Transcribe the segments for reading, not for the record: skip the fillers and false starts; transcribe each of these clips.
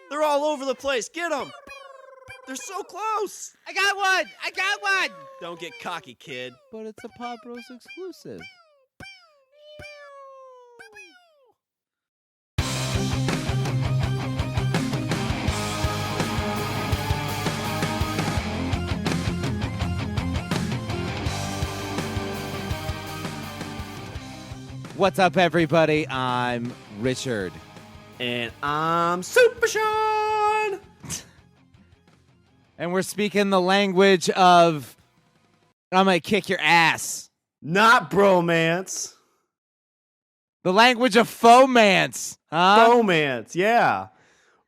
They're all over the place. Get them. They're so close. I got one. Don't get cocky, kid. But it's a Pop Bros exclusive. What's up, everybody? I'm Richard. And I'm Super Sean. And we're speaking the language of I'm going to kick your ass. Not bromance. The language of fomance. Huh? Fomance, yeah.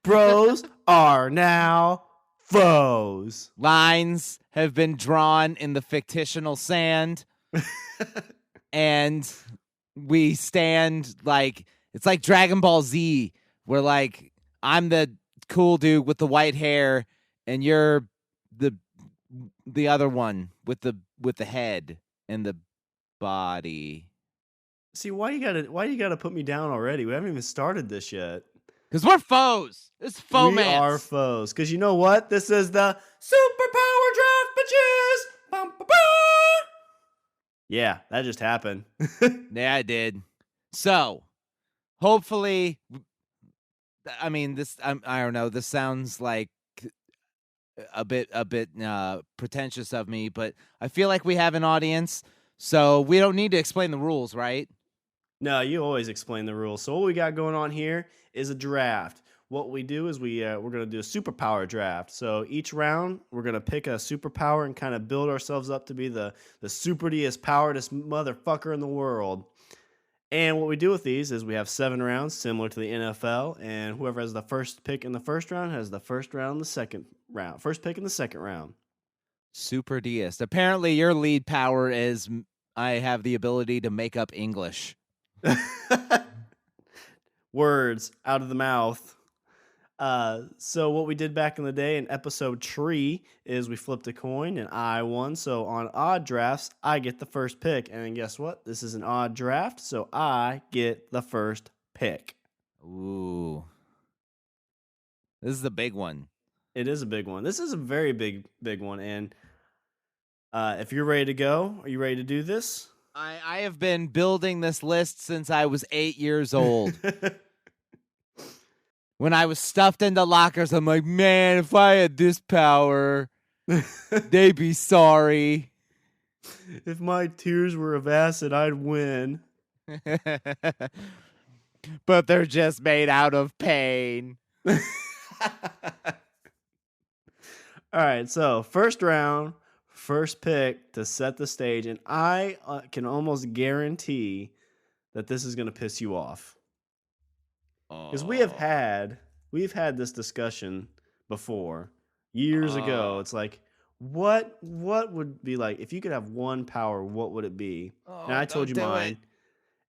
Bros are now foes. Lines have been drawn in the fictional sand. And we stand like, it's like Dragon Ball Z, where like I'm the cool dude with the white hair and you're the other one with the head and the body. See, why you gotta put me down already? We haven't even started this yet. Because we're foes. It's fomance. We are foes. Because you know what? This is the Superpower Draft, bitches! Bum, ba, ba. Yeah, that just happened. Yeah, I did. So, hopefully, I mean, this, I don't know, this sounds like a bit pretentious of me, but I feel like we have an audience, so we don't need to explain the rules, right? No, you always explain the rules. So what we got going on here is a draft. What we do is we're going to do a superpower draft. So each round, we're going to pick a superpower and kind of build ourselves up to be the superiest, powerest motherfucker in the world. And what we do with these is we have 7 rounds, similar to the NFL, and whoever has the first pick in the first round has the first round in the second round. First pick in the second round. Super deist. Apparently, your lead power is I have the ability to make up English. Words out of the mouth. So what we did back in the day in episode 3 is we flipped a coin and I won. So on odd drafts, I get the first pick. And guess what? This is an odd draft, so I get the first pick. Ooh. This is a big one. It is a big one. This is a very big one. And if you're ready to go, are you ready to do this? I have been building this list since I was 8 years old. When I was stuffed into lockers, I'm like, man, if I had this power, they'd be sorry. If my tears were of acid, I'd win. But they're just made out of pain. All right, so first round, first pick to set the stage, and I can almost guarantee that this is going to piss you off. Because we've had this discussion before years ago. It's like, what would be like if you could have one power? What would it be? And I told you mine,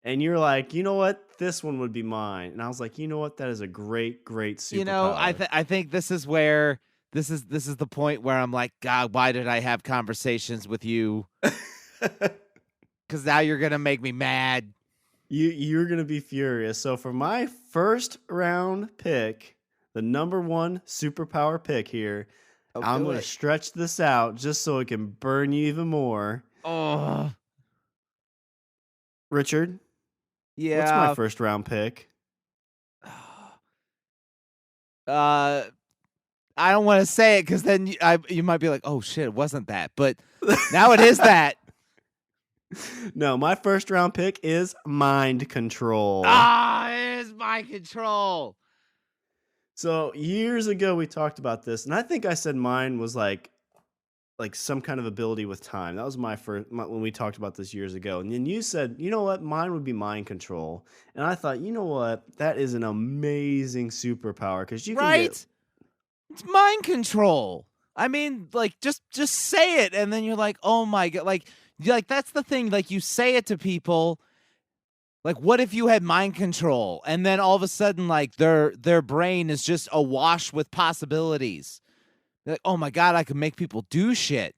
and you're like, you know what? This one would be mine. And I was like, you know what? That is a great superpower. You know, I think this is where this is the point where I'm like, God, why did I have conversations with you? Because now you're gonna make me mad. You're going to be furious. So for my first round pick, the number 1 superpower pick here, I'm going to stretch this out just so it can burn you even more. Oh. Richard? Yeah. What's my first round pick? I don't want to say it because then you might be like, oh shit, it wasn't that. But now it is that. No, my first round pick is mind control. Ah, it is mind control. So years ago we talked about this, and I think I said mine was like some kind of ability with time. That was my when we talked about this years ago. And then you said, you know what, mine would be mind control. And I thought, you know what, that is an amazing superpower because you can it's mind control. I mean, like just say it, and then you're like, oh my god, like that's the thing. Like you say it to people. Like, what if you had mind control, and then all of a sudden, like their brain is just awash with possibilities. They're like, oh my god, I can make people do shit.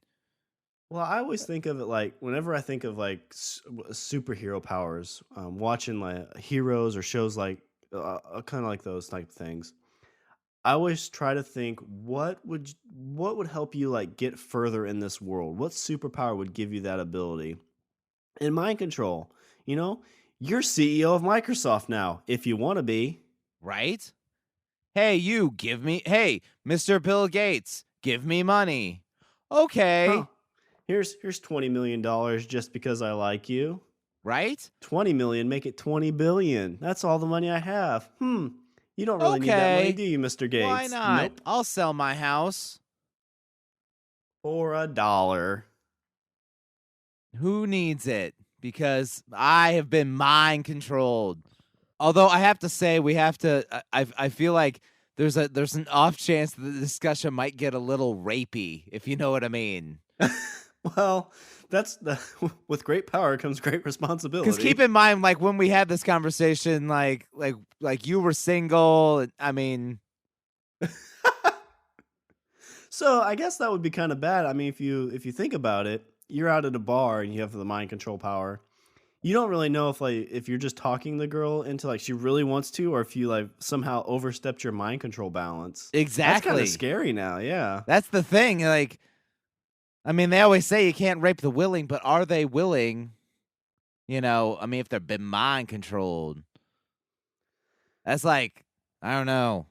Well, I always think of it like whenever I think of like superhero powers, watching like heroes or shows like kind of like those type of things. I always try to think what would help you like get further in this world? What superpower would give you that ability? And mind control. You know, you're CEO of Microsoft now, if you want to be. Right? Hey, hey, Mr. Bill Gates, give me money. Huh. Okay. Here's $20 million just because I like you. Right? 20 million, make it 20 billion. That's all the money I have. You don't really need that money, Okay. do you, Mr. Why Gates? not? Nope. I'll sell my house. For $1. Who needs it? Because I have been mind controlled. Although I have to say, we have to. I feel like there's an off chance that the discussion might get a little rapey, if you know what I mean. Well, that's the with great power comes great Because responsibility. keep in mind, like when we had this conversation, like you were single. I mean, So I guess that would be kind of bad. I mean, if you think about it, you're out at a bar and you have the mind control power. You don't really know if you're just talking the girl into like she really wants to, or if you like somehow overstepped your mind control balance. That's kind of exactly. scary now. Yeah. That's the thing. Like, I mean, they always say you can't rape the willing, but are they willing? I mean, if they've been mind controlled, that's like, I don't know.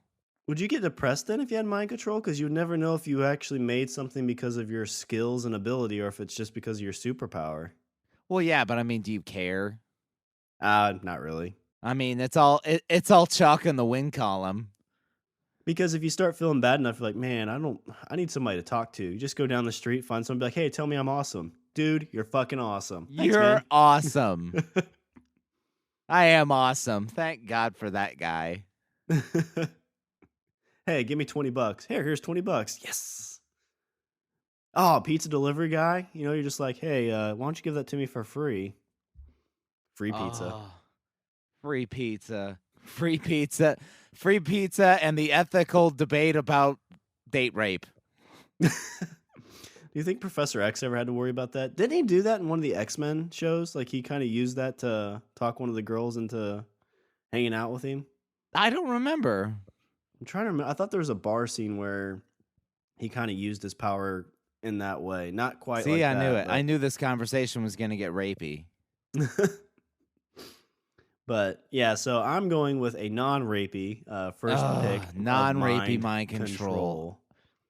Would you get depressed then if you had mind control? Because you would never know if you actually made something because of your skills and ability, or if it's just because of your superpower. Well, yeah, but I mean, do you care? Not really. I mean, it's all chalk in the win column. Because if you start feeling bad enough, you're like, man, I need somebody to talk to. You just go down the street, find somebody, be like, hey, tell me I'm awesome. Dude, you're fucking awesome. Thanks, You're man. awesome. I am awesome. Thank God for that guy. Hey, give me $20. Here's $20. Yes. Oh, pizza delivery guy. You're just like, hey, why don't you give that to me for free? Free pizza. Oh, free pizza. Free pizza. Free pizza and the ethical debate about date rape. Do you think Professor X ever had to worry about that? Didn't he do that in one of the X-Men shows? Like he kind of used that to talk one of the girls into hanging out with him? I don't remember. I'm trying to remember. I thought there was a bar scene where he kind of used his power in that way. Not quite See, like I knew that. it. I knew this conversation was going to get rapey. But yeah, so I'm going with a non-rapey first pick. Non-rapey of mind control.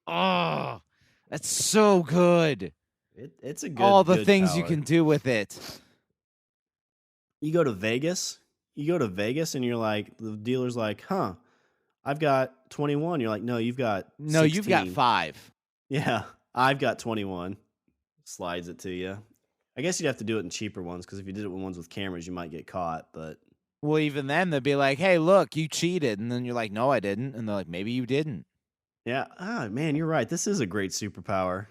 Oh, that's so good. It's a good All the good things you power. can do with it. You go to Vegas. And you're like, the dealer's like, huh, I've got 21. You're like, no, you've got 16. No, you've got 5. Yeah, I've got 21. Slides it to you. I guess you'd have to do it in cheaper ones, because if you did it with ones with cameras, you might get caught. But Well, even then, they'd be like, hey, look, you cheated. And then you're like, no, I didn't. And they're like, maybe you didn't. yeah, man, you're right. This is a great superpower.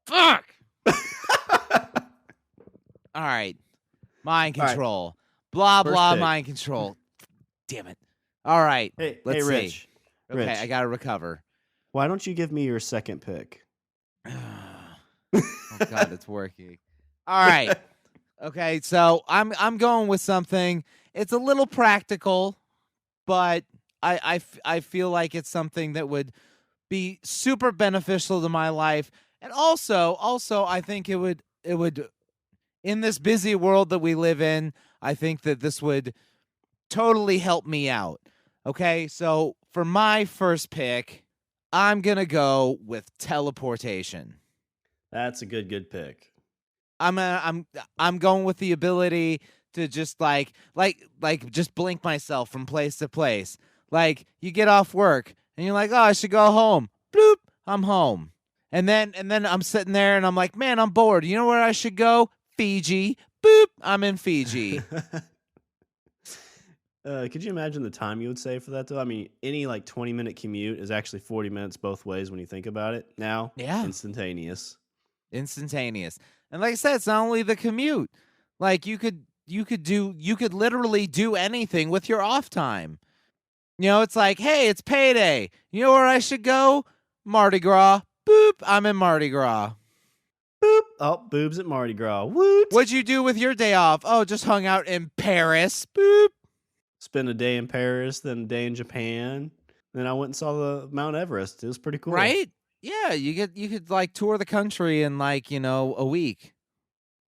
Fuck! All right. Mind All right. control. Blah, First blah, pick. mind control. Damn it. All right. Hey, Let's see. Rich. Okay, Rich, I got to recover. why don't you give me your second pick? Oh God, it's working. All right. Okay, so I'm going with something. It's a little practical, but I feel like it's something that would be super beneficial to my life, and also I think it would in this busy world that we live in. I think that this would totally help me out. Okay, so for my first pick, I'm gonna go with teleportation. That's a good pick. I'm going with the ability to just like just blink myself from place to place. Like you get off work and you're like, oh, I should go home. Bloop, I'm home. And then I'm sitting there and I'm like, man, I'm bored. You know where I should go? Fiji. Boop, I'm in Fiji. Could you imagine the time you would save for that, though? I mean, any like 20-minute commute is actually 40 minutes both ways when you think about it. Now, Yeah. instantaneous. Instantaneous. And like I said, it's not only the commute. Like you could literally do anything with your off time. It's like, hey, it's payday. You know where I should go? Mardi Gras. Boop, I'm in Mardi Gras. Boop. Oh, boobs at Mardi Gras. Woot. What'd you do with your day off? Oh, just hung out in Paris. Boop. Spend a day in Paris, then a day in Japan. Then I went and saw the Mount Everest. It was pretty cool. right? Yeah, you could like tour the country in like, a week.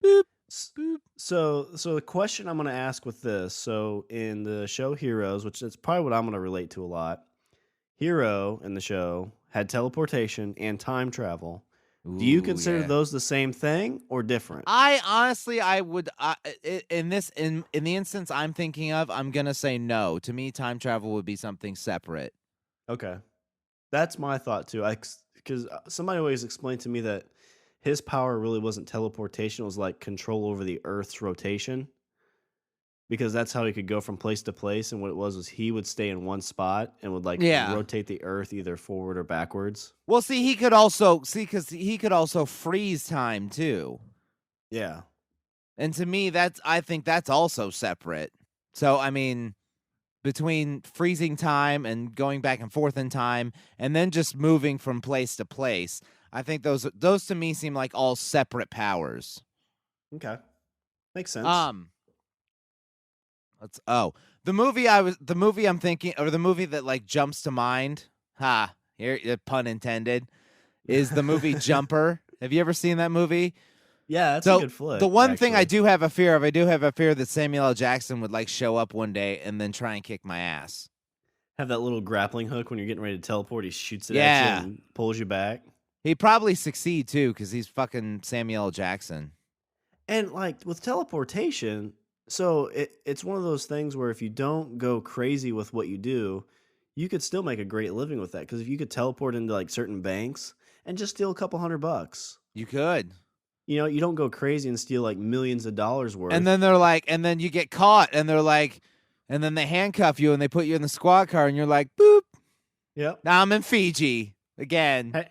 Boop, S- boop. so the question I'm going to ask with this, so in the show Heroes, which is probably what I'm going to relate to a lot, Hero in the show had teleportation and time travel. Do you Ooh, consider yeah. those the same thing or different? I honestly, I would in this in the instance I'm thinking of, I'm gonna say no. To me, time travel would be something separate. Okay. That's my thought too. Because somebody always explained to me that his power really wasn't teleportation, it was like control over the Earth's rotation. Because that's how he could go from place to place, and what it was he would stay in one spot and would, like, Yeah. rotate the Earth either forward or backwards. Well, see, he could also because he could also freeze time too. Yeah. And to me, I think that's also separate. So I mean, between freezing time and going back and forth in time, and then just moving from place to place, I think those to me seem like all separate powers. Okay. Makes sense. Um, the movie I'm thinking, or the movie that like jumps to mind. Ha! Here, pun intended. Is the movie Jumper? Have you ever seen that movie? Yeah, that's a So good the flick, one thing I actually. do have a fear of, I do have a fear that Samuel L. Jackson would like show up one day and then try and kick my ass. Have that little grappling hook when you're getting ready to teleport, he shoots it at you Yeah, and pulls you back. he'd probably succeed too because he's fucking Samuel L. Jackson. And, like, with teleportation, so it's one of those things where if you don't go crazy with what you do, you could still make a great living with that. Because if you could teleport into, like, certain banks and just steal a couple $100. You could. You know, you don't go crazy and steal, like, millions of dollars And worth. then they're like, and then you get caught, and they're like, and then they handcuff you and they put you in the squad car, and you're like, boop. Yep. Now I'm in Fiji again. Hey,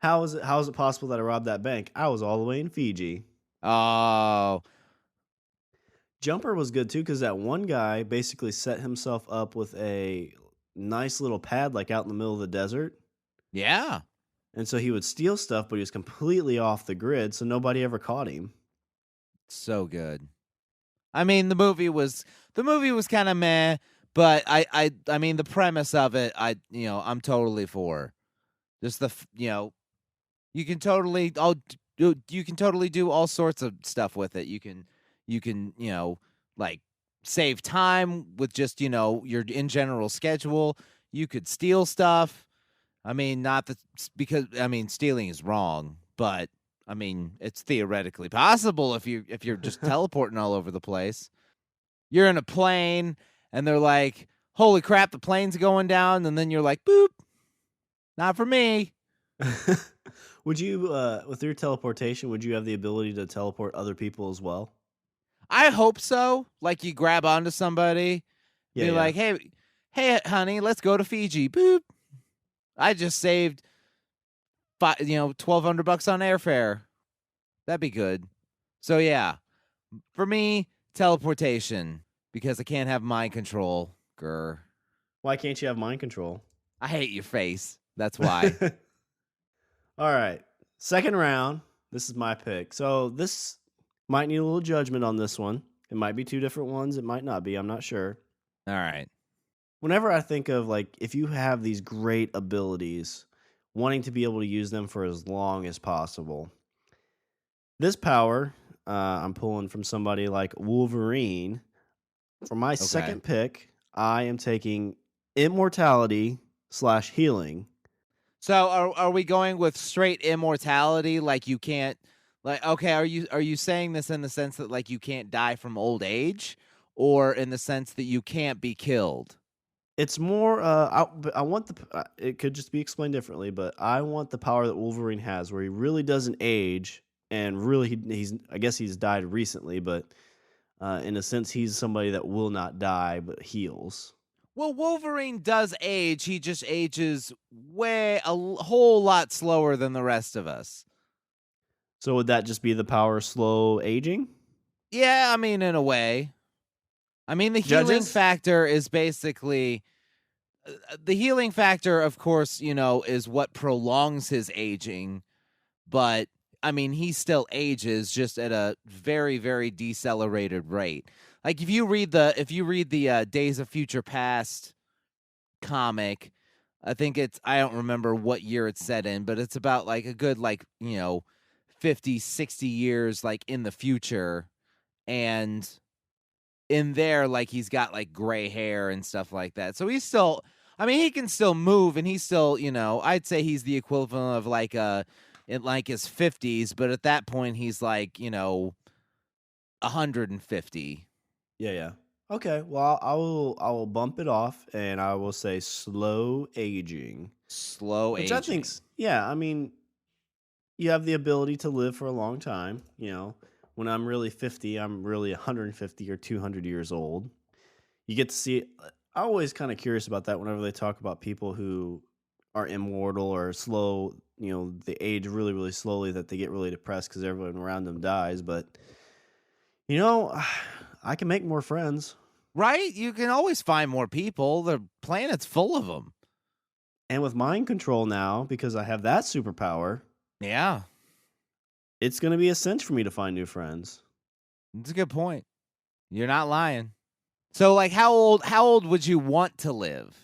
how is it possible that I robbed that bank? I was all the way in Fiji. Oh, Jumper was good too because that one guy basically set himself up with a nice little pad like out in the middle of the desert. yeah. And so he would steal stuff, but he was completely off the grid, so nobody ever caught him. So good. I mean, the movie was kind of meh, but I mean, the premise of it, I'm totally for. Just you can totally you can totally do all sorts of stuff with it. You can like save time with just your in general schedule. You could steal stuff. I mean, not that because I mean stealing is wrong, but I mean it's theoretically possible if you're just teleporting all over the place. You're in a plane and they're like, "Holy crap, the plane's going down," and then you're like, "Boop, not for me." Would you, with your teleportation, would you have the ability to teleport other people as well? I hope so. Like you grab onto somebody, Yeah, be yeah. like, "Hey, honey, let's go to Fiji." Boop. I just saved $1,200 on airfare. That'd be good. So yeah, for me, teleportation because I can't have mind control. Grr. Why can't you have mind control? I hate your face. That's why. All right. Second round. This is my pick. So this might need a little judgment on this one. It might be two different ones. It might not be. I'm not sure. All right. Whenever I think of like if you have these great abilities, wanting to be able to use them for as long as possible. This power, I'm pulling from somebody like Wolverine. For my Okay. second pick, I am taking immortality slash healing. So are we going with straight immortality? Like you can't, like, okay, are you saying this in the sense that like you can't die from old age, or in the sense that you can't be killed? It's more. I want the. It could just be explained differently, but I want the power that Wolverine has, where he really doesn't age, and really he's. I guess he's died recently, but in a sense, he's somebody that will not die but heals. Well, Wolverine does age. He just ages whole lot slower than the rest of us. So would that just be the power of slow aging? Yeah, I mean, in a way. I mean, the healing Judges. factor is basically the healing factor, of course, is what prolongs his aging, but I mean, he still ages just at a very, very decelerated rate. Like if you read the Days of Future Past comic, I think I don't remember what year it's set in, but it's about like a good, like, 50, 60 years like in the future. And in there, like, he's got like gray hair and stuff like that. So he's still, I mean, he can still move, and he's still, I'd say he's the equivalent of like in like his 50s, but at that point he's like, 150. Yeah, yeah. Okay, well, I will bump it off and I will say slow aging, Slow which I aging. think's yeah, I mean, you have the ability to live for a long time, When I'm really 50, I'm really 150 or 200 years old. You get to see I'm always kind of curious about that whenever they talk about people who are immortal or slow, they age really, really slowly that they get really depressed because everyone around them dies. But, you know, I can make more friends. Right? You can always find more people. The planet's full of them. And with mind control now, because I have that superpower, Yeah, it's going to be a cinch for me to find new friends. that's a good point. You're not lying. So, like, how old would you want to live?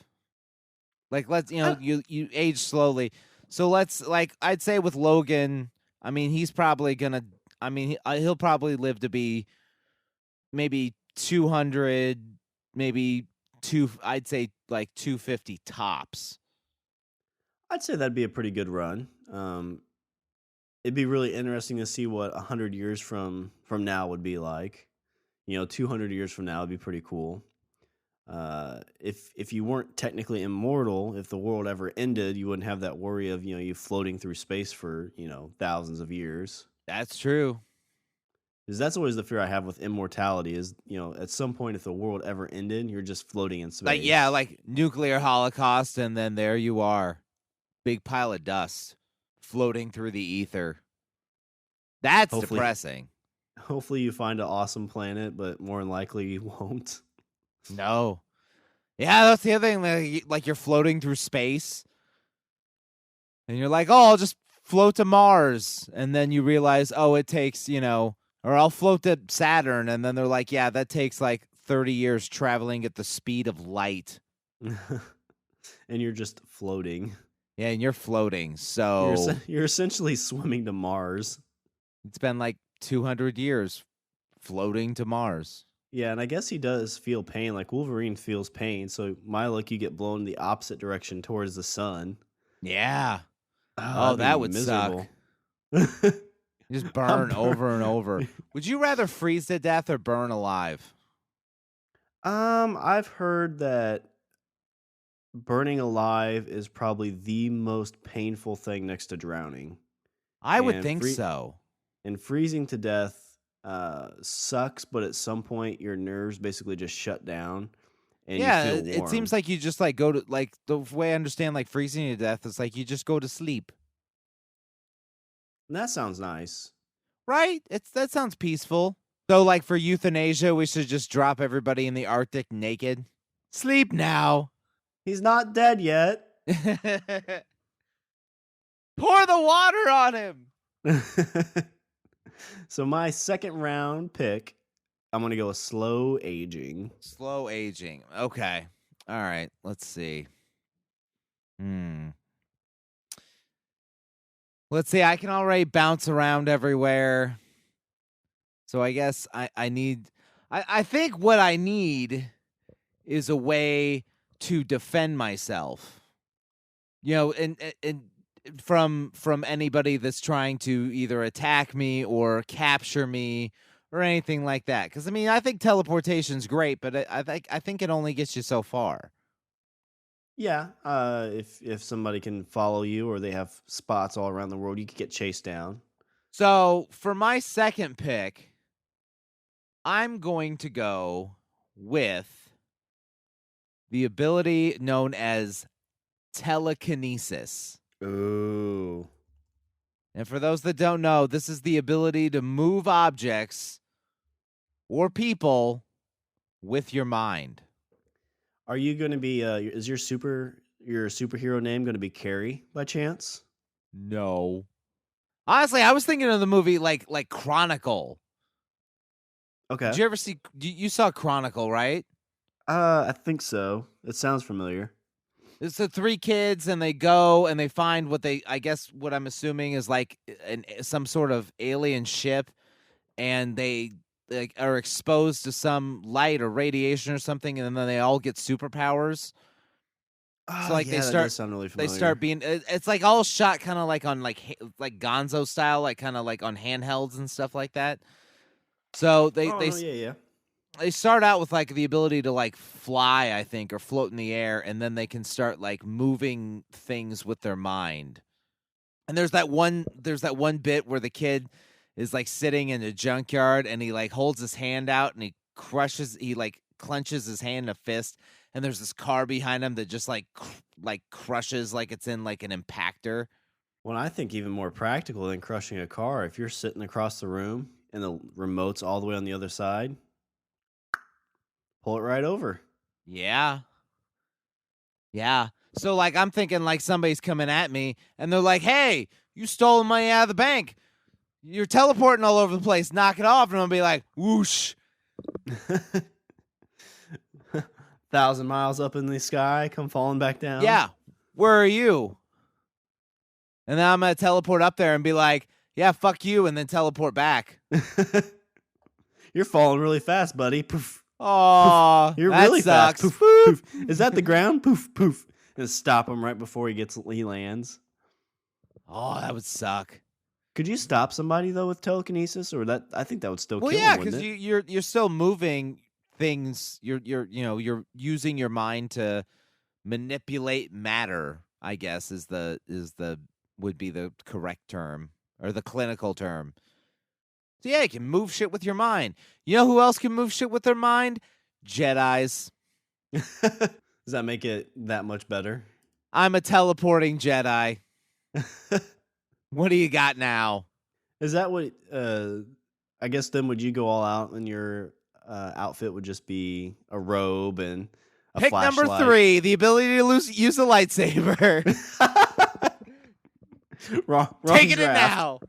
Like, let's, I, you age slowly. So let's, like, I'd say with Logan, I mean, he's probably gonna, I mean, he'll probably live to be maybe 200, maybe I'd say like 250 tops. I'd say that'd be a pretty good run. It'd be really interesting to see what 100 years from now would be like. 200 years from now would be pretty cool. If you weren't technically immortal, if the world ever ended, you wouldn't have that worry of you floating through space for thousands of years. That's true. Because that's always the fear I have with immortality is at some point if the world ever ended, you're just floating in Like, yeah, space. like nuclear holocaust, and then there you are, big pile of dust floating through the ether. That's Hopefully, depressing. hopefully you find an awesome planet, but more than likely you won't. No. Yeah, that's the other thing. Like you're floating through space, and you're like, oh, I'll just float to Mars. And then you realize, oh, it takes, or I'll float to Saturn. And then they're like, yeah, that takes like 30 years traveling at the speed of light. And you're just floating. Yeah, and you're floating. You're So you're essentially swimming to Mars. it's been like 200 years floating to Mars. Yeah, and I guess he does feel pain. Like Wolverine feels pain, so my luck, you get blown the opposite direction towards the sun. Yeah. Oh, Oh, that'd be that would suck. miserable. Just I'm burn over and over. Would you rather freeze to death or burn alive? I've heard that burning alive is probably the most painful thing next to drowning, I would and think so. freezing to death sucks. But at some point, your nerves basically just shut down, and you Yeah, feel it seems warm. like you just like go to, like, the way I understand like freezing to death is like you just go to sleep. And that sounds nice. Right? That sounds peaceful. So like for euthanasia, we should just drop everybody in the Arctic naked. Sleep now. He's not dead yet. Pour the water on him. So my second round pick, I'm gonna go with slow aging. Slow aging. Okay. All right. Let's see. Hmm. Let's see. I can already bounce around everywhere. So I guess I need. I think what I need is a way to defend myself. And from anybody that's trying to either attack me or capture me or anything like that. Because I mean, I think teleportation's great, but I think it only gets you so far. Yeah, if somebody can follow you or they have spots all around the world, you could get chased down. So for my second pick, I'm going to go with the ability known as telekinesis. Ooh, And for those that don't know, this is the ability to move objects or people with your mind. are you gonna be? Is your superhero name gonna be Carrie by chance? No. Honestly, I was thinking of the movie like Chronicle. Did Okay. you ever you saw Chronicle, right? I think so. It sounds familiar. It's the three kids, and they go and they find I guess what I'm assuming is like some sort of alien ship, and they like are exposed to some light or radiation or something, and then they all get superpowers. So Oh, like yeah, that does sound really they start familiar. being it's like all shot kind of like on like Gonzo style, like kind of like on handhelds and stuff like that. So Oh, no, yeah, yeah. they start out with like the ability to like fly, I think, or float in the air, and then they can start like moving things with their mind. And there's that one bit where the kid is like sitting in a junkyard, and he like holds his hand out, and he like clenches his hand in a fist, and there's this car behind him that just like crushes like it's in like an impactor. Well, I think even more practical than crushing a car, if you're sitting across the room and the remote's all the way on the other side, pull it right over. Yeah. Yeah. So like I'm thinking like somebody's coming at me and they're like, "Hey, you stole money out of the bank. You're teleporting all over the place. Knock it off." And I'll be like, "Whoosh." 1,000 miles up in the sky, come falling back down. Yeah. Where are you? And then I'm going to teleport up there and be like, "Yeah, fuck you," and then teleport back. You're falling really fast, buddy. Poof. Oh, You're that really sucks. fast. Poof, poof. Is that the ground? Poof, poof. And stop him right before he lands. Oh, that would suck. Could you stop somebody though with telekinesis, or that? I think that would still Well, kill yeah, him, wouldn't because it? you're still moving things. You're using your mind to manipulate matter. I guess is the would be the correct term or the clinical term. So yeah, you can move shit with your mind. You know who else can move shit with their mind? Jedis. Does that make it that much better? I'm a teleporting Jedi. What do you got now? Is that what? I guess then would you go all out and your outfit would just be a robe and a Pick number flashlight? 3, the ability to use a lightsaber. wrong Taking draft. it now.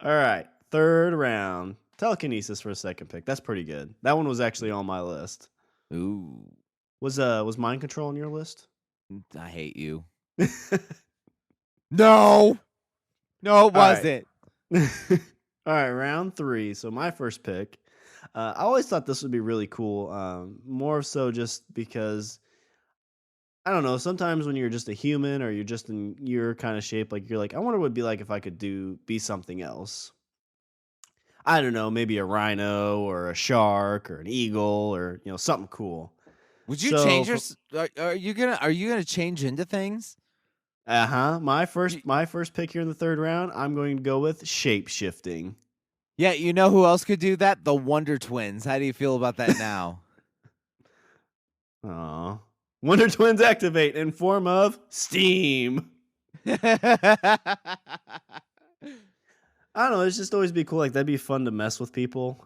All right, third round. Telekinesis for a second pick. That's pretty good. That one was actually on my list. Ooh, Was mind control on your list? I hate you. No, it wasn't. All right, round 3. So my first pick. I always thought this would be really cool. More so just because I don't know. Sometimes when you're just a human or you're just in your kind of shape, like you're like, I wonder what it'd be like if I could be something else. I don't know, maybe a rhino or a shark or an eagle or something cool. Would you So change your? Are you gonna change into things? My first pick here in the third round, I'm going to go with shape shifting. Yeah, you know who else could do that? The Wonder Twins. How do you feel about that now? Aw. Wonder Twins activate in form of steam. I don't know. It's just always be cool. Like that'd be fun to mess with people.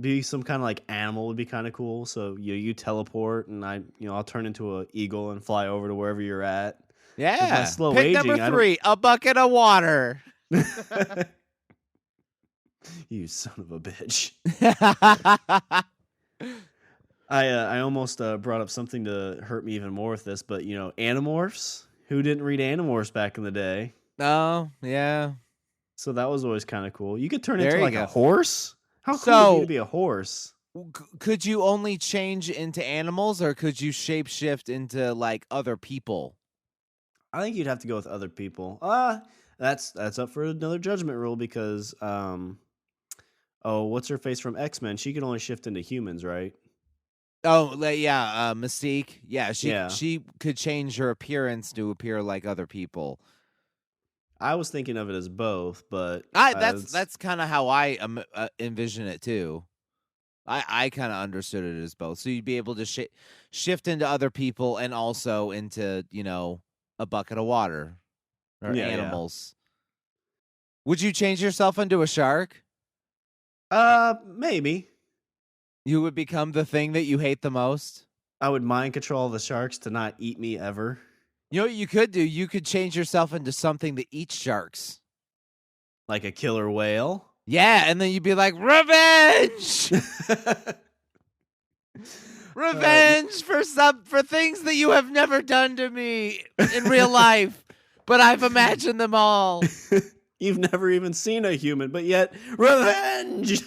Be some kind of like animal would be kind of cool. So you teleport, and I'll turn into an eagle and fly over to wherever you're at. Yeah. my slow Pick aging, number 3, a bucket of water. You son of a bitch. I almost brought up something to hurt me even more with this, but Animorphs. Who didn't read Animorphs back in the day? Oh, yeah. So that was always kind of cool. You could turn There into you like go. a horse. How cool would it be to be a horse? Could you only change into animals, or could you shapeshift into like other people? I think you'd have to go with other people. That's up for another judgment rule because what's her face from X-Men? She can only shift into humans, right? Oh, yeah, Mystique. Yeah, Yeah. she could change her appearance to appear like other people. I was thinking of it as both, but That's kind of how I envision it too. I kind of understood it as both. So you'd be able to shift into other people and also into a bucket of water or animals. Yeah. Would you change yourself into a shark? Maybe. You would become the thing that you hate the most? I would mind control the sharks to not eat me ever. You know what you could do? You could change yourself into something that eats sharks. Like a killer whale? Yeah, and then you'd be like, revenge! Revenge for things that you have never done to me in real life, but I've imagined them all. You've never even seen a human, but yet revenge.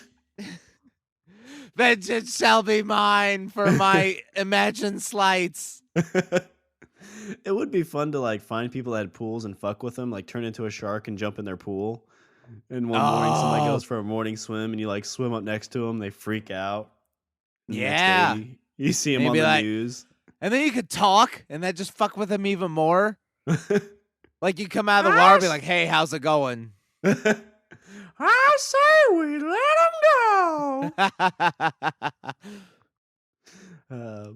Vengeance shall be mine for my imagined slights. It would be fun to like find people that had pools and fuck with them, like turn into a shark and jump in their pool. And one morning somebody goes for a morning swim and you like swim up next to them, they freak out. And the next day you see them on the news. And then you could talk and then just fuck with them even more. Like you come out of the water and be like, hey, how's it going? I say we let them go.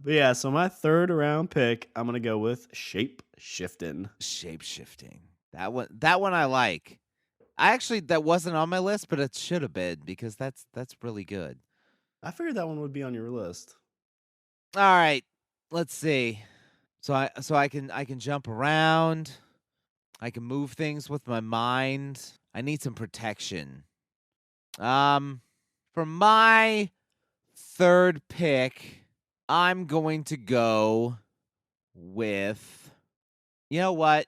But yeah, so my third round pick, I'm gonna go with shape shifting. Shape shifting. That one I like. That wasn't on my list, but it should have been because that's really good. I figured that one would be on your list. All right, let's see. So I can jump around. I can move things with my mind. I need some protection. For my third pick, I'm going to go with, you know what?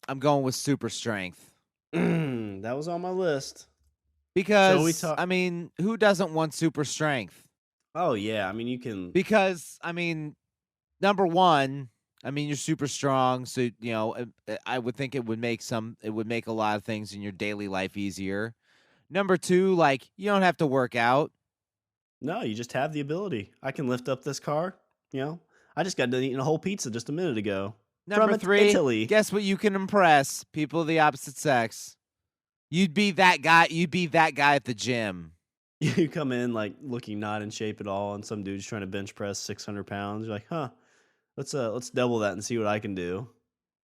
I'm going with super strength. That was on my list. Because, I mean, who doesn't want super strength? Oh, yeah. I mean, you can. Because, I mean, number one, I mean, you're super strong. So, you know, I would think it would make a lot of things in your daily life easier. Number two, like, you don't have to work out. No, you just have the ability. I can lift up this car. You know, I just got done eating a whole pizza just a minute ago. Number three, Italy. Guess what you can impress? People of the opposite sex. You'd be that guy at the gym. You come in like looking not in shape at all, and some dude's trying to bench press 600 pounds. You're like, huh, let's double that and see what I can do.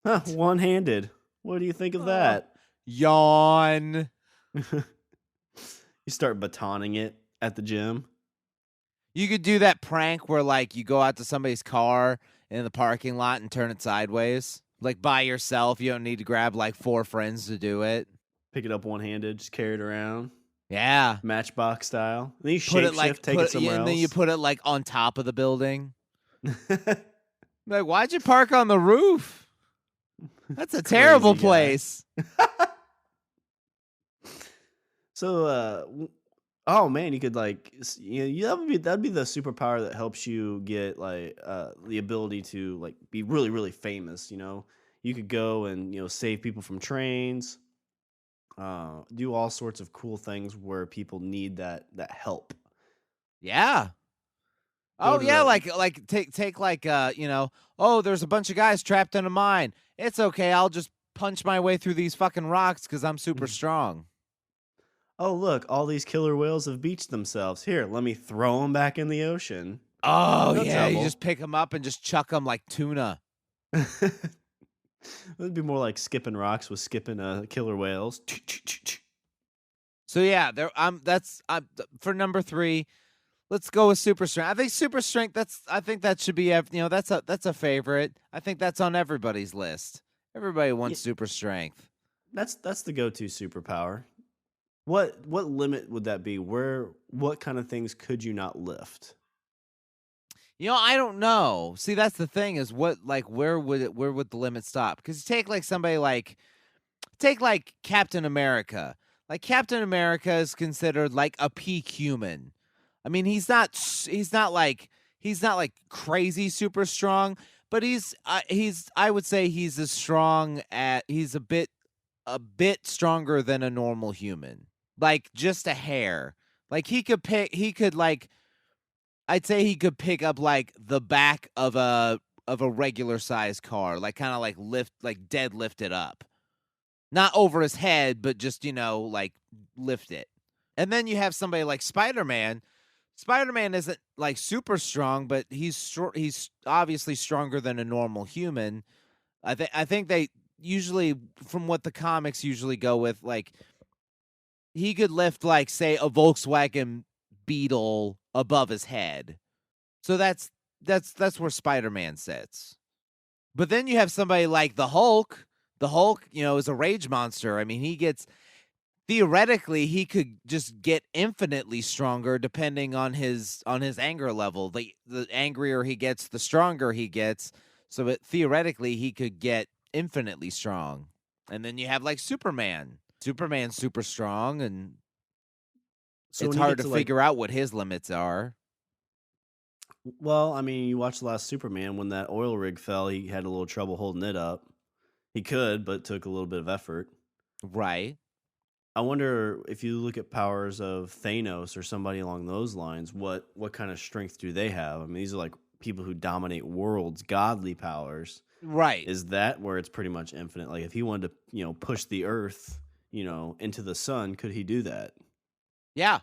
Huh, one-handed. What do you think of that? Yawn. You start batoning it at the gym. You could do that prank where like you go out to somebody's car in the parking lot and turn it sideways. Like by yourself. You don't need to grab like 4 friends to do it. Pick it up one-handed, just carry it around. Yeah. Matchbox style. And then you shape-shift, take it somewhere else. And then you put it like on top of the building. Like, why'd you park on the roof? That's a terrible place. So, oh man, you could like, you know, that'd be the superpower that helps you get like the ability to like be really, really famous. You know, you could go and save people from trains, do all sorts of cool things where people need that help. Yeah. Oh yeah, like take like oh, there's a bunch of guys trapped in a mine. It's okay, I'll just punch my way through these fucking rocks because I'm super strong. Oh look, all these killer whales have beached themselves. Here, let me throw them back in the ocean. Oh no yeah, trouble. You just pick them up and just chuck them like tuna. It'd be more like skipping rocks with skipping killer whales. So yeah, that's for number 3. Let's go with super strength. I think super strength. I think that should be. That's a favorite. I think that's on everybody's list. Everybody wants super strength. That's the go-to superpower. What limit would that be? What kind of things could you not lift? I don't know. See, that's the thing is where would the limit stop? Because you take like somebody like Captain America. Like Captain America is considered like a peak human. I mean, he's not like crazy super strong, but I would say he's a bit stronger than a normal human. Like just a hair. Like I'd say he could pick up like the back of a regular sized car, like kind of like deadlift it up. Not over his head, but just, like lift it. And then you have somebody like Spider-Man. Spider-Man isn't like super strong, but he's obviously stronger than a normal human. I think they usually, from what the comics usually go with, like he could lift like say a Volkswagen Beetle above his head. So that's where Spider-Man sits. But then you have somebody like the Hulk. The Hulk, is a rage monster. I mean, he gets theoretically he could just get infinitely stronger depending on his anger level. The angrier he gets, the stronger he gets. So theoretically he could get infinitely strong. And then you have like Superman. Superman's super strong, and So it's when you hard get to to like, figure out what his limits are. well, I mean, you watch the last Superman when that oil rig fell, he had a little trouble holding it up. He could, but it took a little bit of effort. Right. I wonder if you look at powers of Thanos or somebody along those lines, what kind of strength do they have? I mean, these are like people who dominate worlds, godly powers. Right. Is that where it's pretty much infinite? Like if he wanted to, push the earth, into the sun, could he do that? Yeah.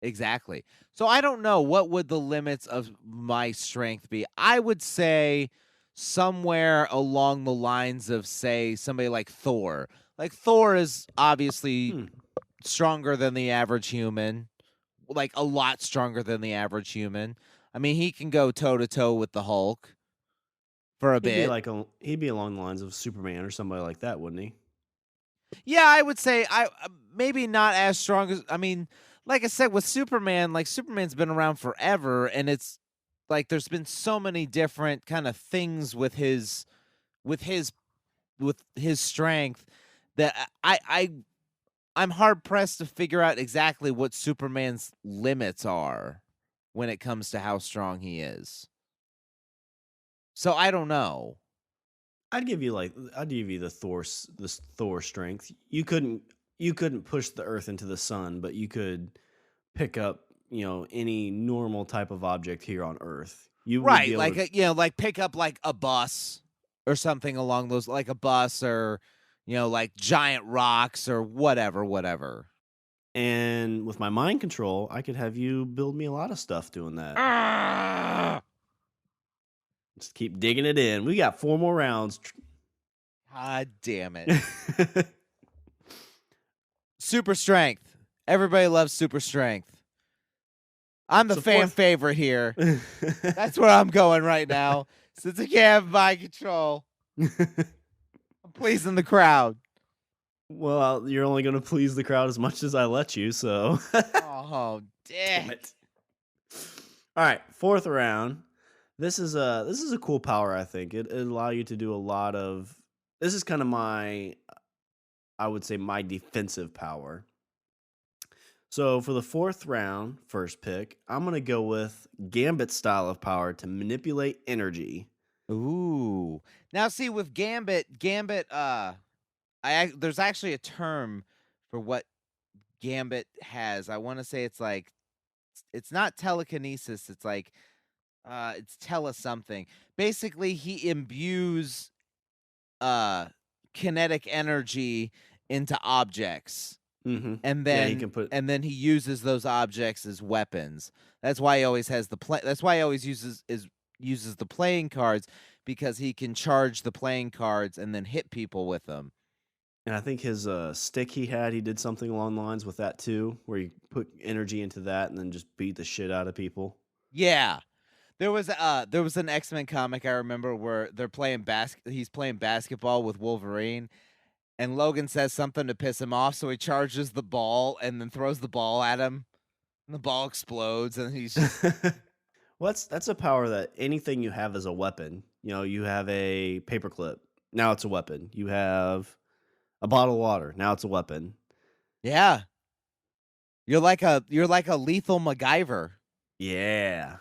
Exactly. So I don't know, what would the limits of my strength be. I would say somewhere along the lines of, say, somebody like Thor. Like Thor is obviously Hmm. stronger than the average human, like a lot stronger than the average human. I mean, he can go toe to toe with the Hulk for a bit. He'd be along the lines of Superman or somebody like that, wouldn't he? Yeah, I would say I maybe not as strong as, I mean, like I said with Superman, like Superman's been around forever, and it's like there's been so many different kind of things with his with his strength that I'm hard pressed to figure out exactly what Superman's limits are when it comes to how strong he is. So I don't know. I'd give you the Thor strength. You couldn't push the earth into the sun, but you could pick up, any normal type of object here on earth. You would be Right, able like to. like pick up like a bus or something along those, like a bus, or like giant rocks or whatever. And with my mind control, I could have you build me a lot of stuff doing that. Ah! Just keep digging it in. We got 4 more rounds. God damn it. Super strength. Everybody loves super strength. I'm the So fan fourth. favorite here. That's where I'm going right now. Since I can't have mind control, I'm pleasing the crowd. Well, you're only going to please the crowd as much as I let you, so. Oh, Damn damn. it. All right, 4th round. This is a cool power, I think. It allow you to do a lot of. This is kind of I would say my defensive power. So for the 4th round, first pick, I'm going to go with Gambit style of power to manipulate energy. Ooh. Now see, with Gambit, there's actually a term for what Gambit has. I want to say it's like, it's not telekinesis, it's like it's tele something. Basically, he imbues uh kinetic energy into objects, Mhm. and Yeah, he can put. then he uses those objects as weapons. That's why he always has that's why he always uses the playing cards, because he can charge the playing cards and then hit people with them. And I think his stick he did something along the lines with that too, where he put energy into that and then just beat the shit out of people. Yeah. There was an X-Men comic I remember where he's playing basketball with Wolverine, and Logan says something to piss him off, so he charges the ball and then throws the ball at him, and the ball explodes, and he's just Well, that's a power that anything you have is a weapon. You have a paperclip, now it's a weapon. You have a bottle of water, now it's a weapon. yeah. You're like a lethal MacGyver. Yeah.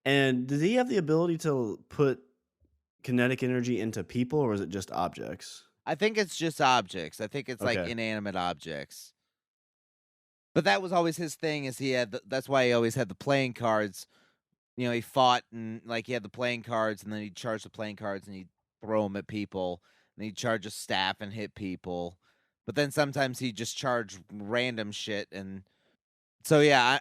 And does he have the ability to put kinetic energy into people, or is it just objects? I think it's just objects. I think it's like Okay. inanimate objects. But that was always his thing. Is that's why he always had the playing cards. He fought, and like he had the playing cards, and then he'd charge the playing cards and he'd throw them at people, and he'd charge a staff and hit people. But then sometimes he'd just charge random shit, and so yeah,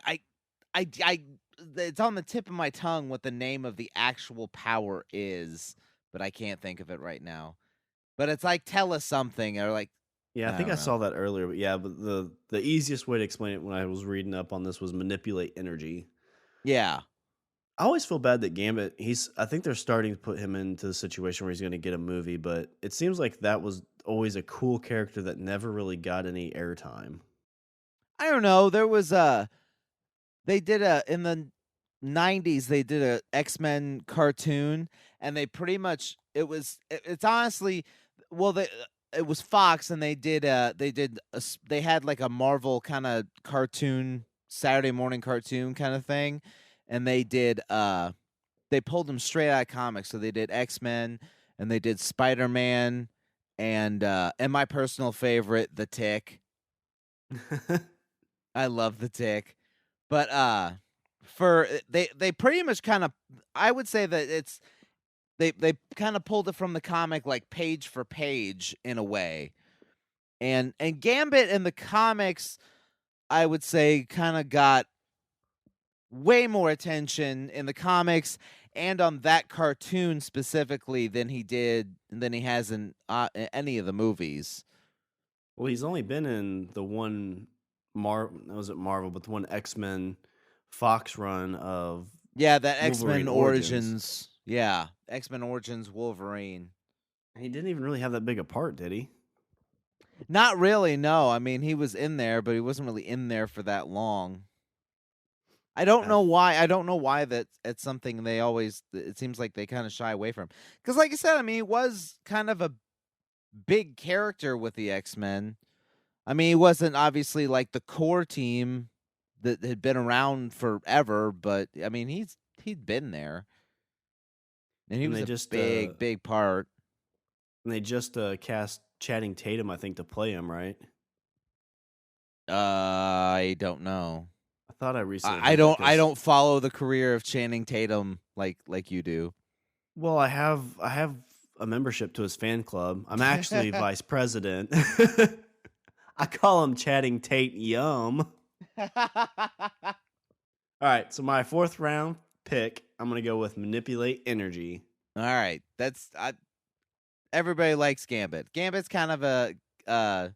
it's on the tip of my tongue what the name of the actual power is, but I can't think of it right now. But it's like tell us something, or like, Yeah, I I think I don't know. saw that earlier, but yeah, but the easiest way to explain it when I was reading up on this was manipulate energy. Yeah. I always feel bad that Gambit. I think they're starting to put him into the situation where he's going to get a movie, but it seems like that was always a cool character that never really got any airtime. I don't know. There was they did a in the 90s they did a X-Men cartoon, and they pretty much it's honestly, well, it was Fox, and they had like a Marvel kind of cartoon, Saturday morning cartoon kind of thing, and they pulled them straight out of comics. So they did X-Men, and they did Spider-Man, and my personal favorite, The Tick. I love The Tick. But for they pretty much kind of, I would say that they kind of pulled it from the comic, like page for page in a way. And Gambit in the comics, I would say, kind of got way more attention in the comics and on that cartoon specifically than he has in any of the movies. Well, he's only been in the one was it Marvel, but the one X-Men Fox run of Yeah, that X-Men Wolverine Origins. Origins. Yeah, X-Men Origins Wolverine. He didn't even really have that big a part, did he? Not really, no. I mean, he was in there, but he wasn't really in there for that long. I don't I know why. I don't know why that it's something it seems like they kind of shy away from. Because, like I said, I mean, he was kind of a big character with the X-Men. I mean, he wasn't obviously like the core team that had been around forever, but I mean, he'd been there, and he and was they a just big part. cast Channing Tatum, I think, to play him, right? I don't know. I thought I recently I heard that don't I because don't follow the career of Channing Tatum like you do. well, I have a membership to his fan club. I'm actually vice president. I call him Channing Tate Yum. All right, so my fourth round pick, I'm gonna go with manipulate energy. All right, everybody likes Gambit. Gambit's kind of uh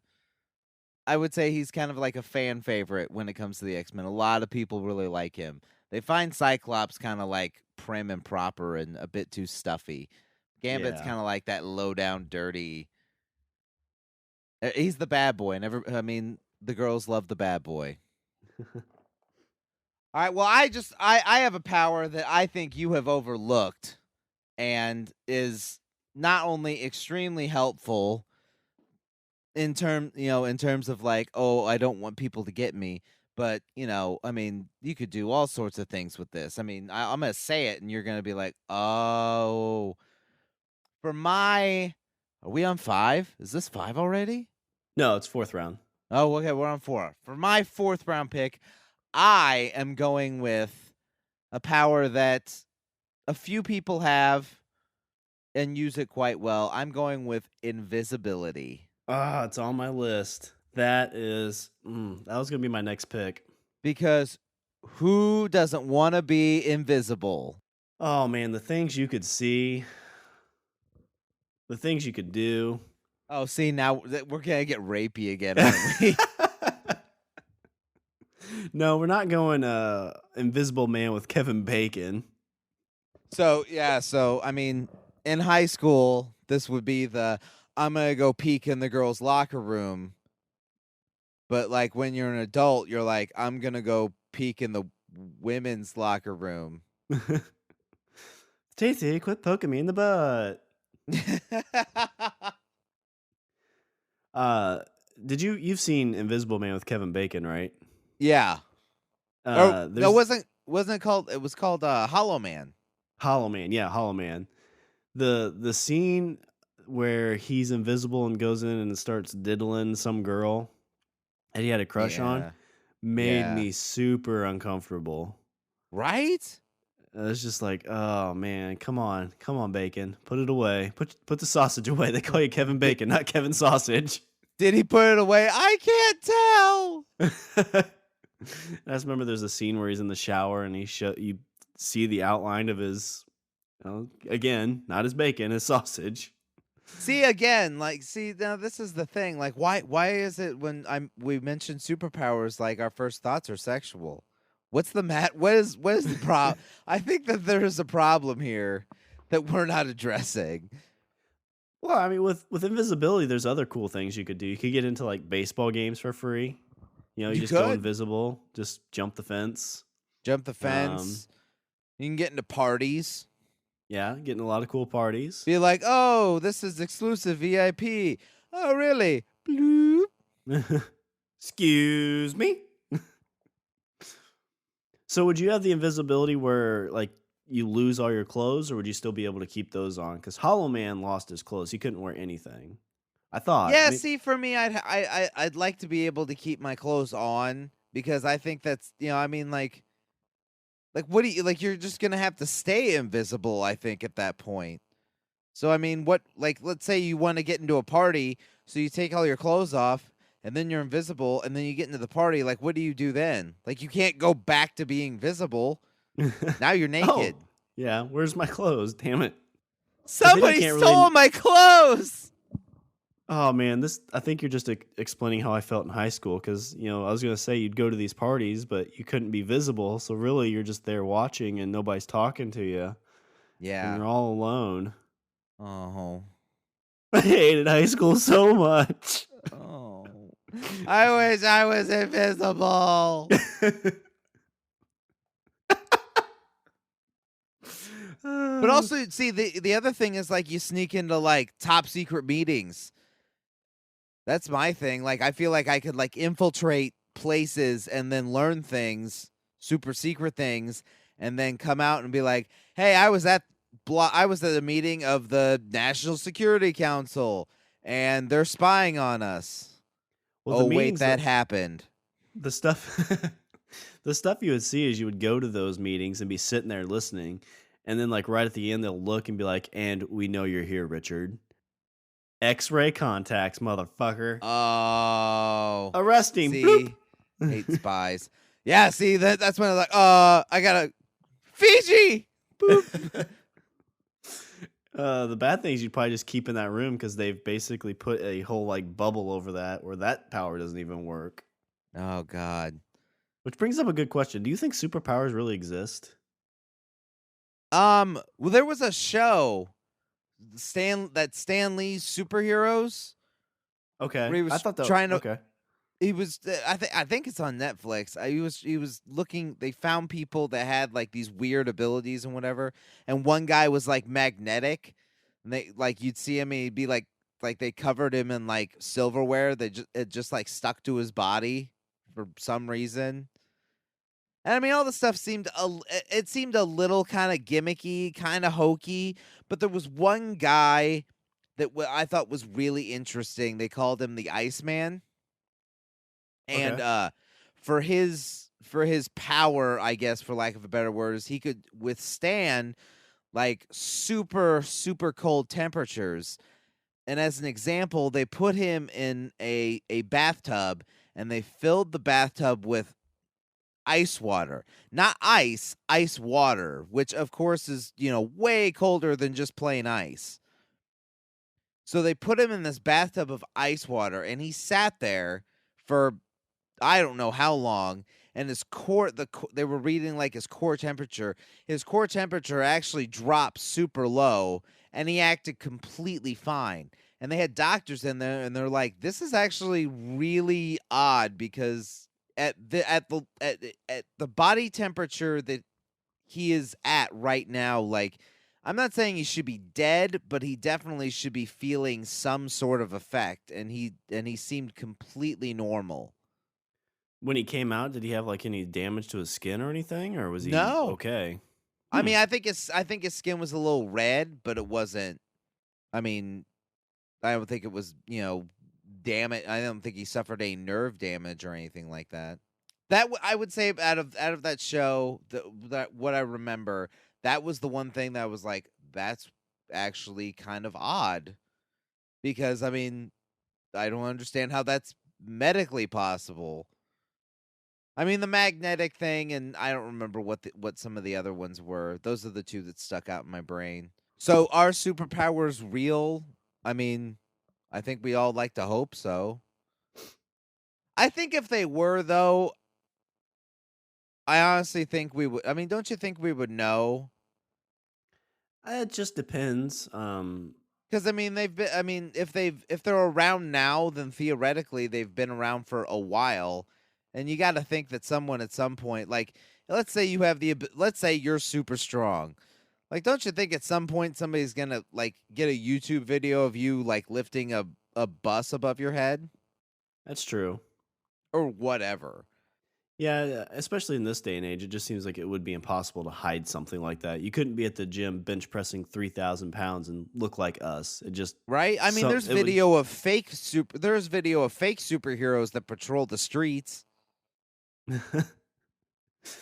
I would say he's kind of like a fan favorite when it comes to the X-Men. A lot of people really like him. They find Cyclops kind of like prim and proper and a bit too stuffy. Gambit's Yeah. kind of like that low down, dirty. He's the bad boy, and I mean, the girls love the bad boy. All right, well, I have a power that I think you have overlooked, and is not only extremely helpful in terms of like, oh, I don't want people to get me, but I mean, you could do all sorts of things with this. I mean, I'm gonna say it, and you're gonna be like, oh, for my, are we on 5? Is this 5 already? No, it's fourth round. Oh, okay, we're on 4. For my 4th round pick, I am going with a power that a few people have and use it quite well. I'm going with invisibility. Ah, it's on my list. That was gonna be my next pick. Because who doesn't want to be invisible? Oh man, the things you could see, the things you could do. Oh, see, now we're going to get rapey again, aren't we? No, we're not going Invisible Man with Kevin Bacon. So I mean, in high school, this would be I'm going to go peek in the girls' locker room. But like when you're an adult, you're like, I'm going to go peek in the women's locker room. Stacy, quit poking me in the butt. You've seen Invisible Man with Kevin Bacon, right? Yeah. No, There's wasn't it called, it was called Hollow Man. Hollow Man, yeah, Hollow Man. The scene where he's invisible and goes in and starts diddling some girl that he had a crush on Yeah. made Yeah. me super uncomfortable. Right? It's just like, oh man, come on, Bacon, put it away, put the sausage away. They call you Kevin Bacon, not Kevin Sausage. Did he put it away? I can't tell. I just remember there's a scene where he's in the shower and you see the outline of his, again, not his bacon, his sausage. See again, like, now this is the thing. Like, why is it when we mention superpowers, like our first thoughts are sexual? What's the what is the problem? I think that there is a problem here that we're not addressing. Well, I mean, with invisibility, there's other cool things you could do. You could get into like baseball games for free. You You just go could invisible, just jump the fence. jump the Um, fence. You can get into parties. yeah, getting a lot of cool parties. Be like, oh, this is exclusive VIP. Oh, really? Bloop. Excuse me. So, would you have the invisibility where like you lose all your clothes, or would you still be able to keep those on? Because Hollow Man lost his clothes; he couldn't wear anything. I thought. Yeah, see, for me, I'd like to be able to keep my clothes on because I think that's I mean, like what do you like? You're just gonna have to stay invisible. I think at that point. So I mean, what like let's say you want to get into a party, so you take all your clothes off, and then you're invisible, and then you get into the party. Like, what do you do then? Like, you can't go back to being visible. Now you're Oh, naked. yeah. Where's my clothes? Damn it! Because then you Somebody can't stole really. my clothes. Oh man, this. I think you're just explaining how I felt in high school. Because I was gonna say you'd go to these parties, but you couldn't be visible. So really, you're just there watching, and nobody's talking to you, and Yeah. you're all alone. Oh. I hated high school so much. Oh. I wish I was invisible. But Uh, also, see, the other thing is like you sneak into like top secret meetings. That's my thing. Like, I feel like I could like infiltrate places and then learn things, super secret things, and then come out and be like, "Hey, I was at a meeting of the National Security Council, and they're spying on us." well, the Oh, wait, meetings that that happened. the stuff the stuff you would see is you would go to those meetings and be sitting there listening, and then like right at the end they'll look and be like, "And we know you're here, Richard. X-ray contacts, motherfucker. Oh, Arrest him." Bloop. see, hate spies. Yeah, see that's when I was like, I gotta Fiji. Boop. The bad thing is you'd probably just keep in that room because they've basically put a whole like bubble over that where that power doesn't even work. Oh God. Which brings up a good question. Do you think superpowers really exist? Well, there was a show, Stan Lee's superheroes, Okay. where he I was thought that trying to. okay. He was. I think it's on Netflix. He was looking. They found people that had like these weird abilities and whatever. And one guy was like magnetic, and they like you'd see him. And he'd be like they covered him in like silverware that it just like stuck to his body for some reason. And I mean, all the stuff it seemed a little kind of gimmicky, kind of hokey. But there was one guy that I thought was really interesting. They called him the Iceman, and Okay. for his power, I guess, for lack of a better word, is he could withstand like super cold temperatures. And as an example, they put him in a bathtub, and they filled the bathtub with ice water. Not ice water, which of course is, way colder than just plain ice. So they put him in this bathtub of ice water, and he sat there for I don't know how long, and his they were reading like his core temperature. His core temperature actually dropped super low, and he acted completely fine. And they had doctors in there, and they're like, "This is actually really odd because at the body temperature that he is at right now, like." I'm not saying he should be dead, but he definitely should be feeling some sort of effect, and he seemed completely normal. When he came out, did he have like any damage to his skin or anything, or was he No. okay? I Hmm. mean, I think his skin was a little red, but it wasn't. I mean, I don't think it was, damage. I don't think he suffered any nerve damage or anything like that. I would say out of that show, that what I remember, that was the one thing that was like, that's actually kind of odd because I mean, I don't understand how that's medically possible. I mean, the magnetic thing, and I don't remember what some of the other ones were. Those are the two that stuck out in my brain. So, are superpowers real? I mean, I think we all like to hope so. I think if they were, though, I honestly think we would. I mean, don't you think we would know? It just depends. Because I mean, they've been. I mean, if they're around now, then theoretically they've been around for a while, and you got to think that someone at some point, like let's say you have let's say you're super strong. Like, don't you think at some point somebody's gonna like get a YouTube video of you like lifting a bus above your head That's true. or whatever? Yeah, especially in this day and age, it just seems like it would be impossible to hide something like that. You couldn't be at the gym bench pressing 3,000 pounds and look like us. It just Right? I mean, so there's it would. video of there's video of fake superheroes that patrol the streets.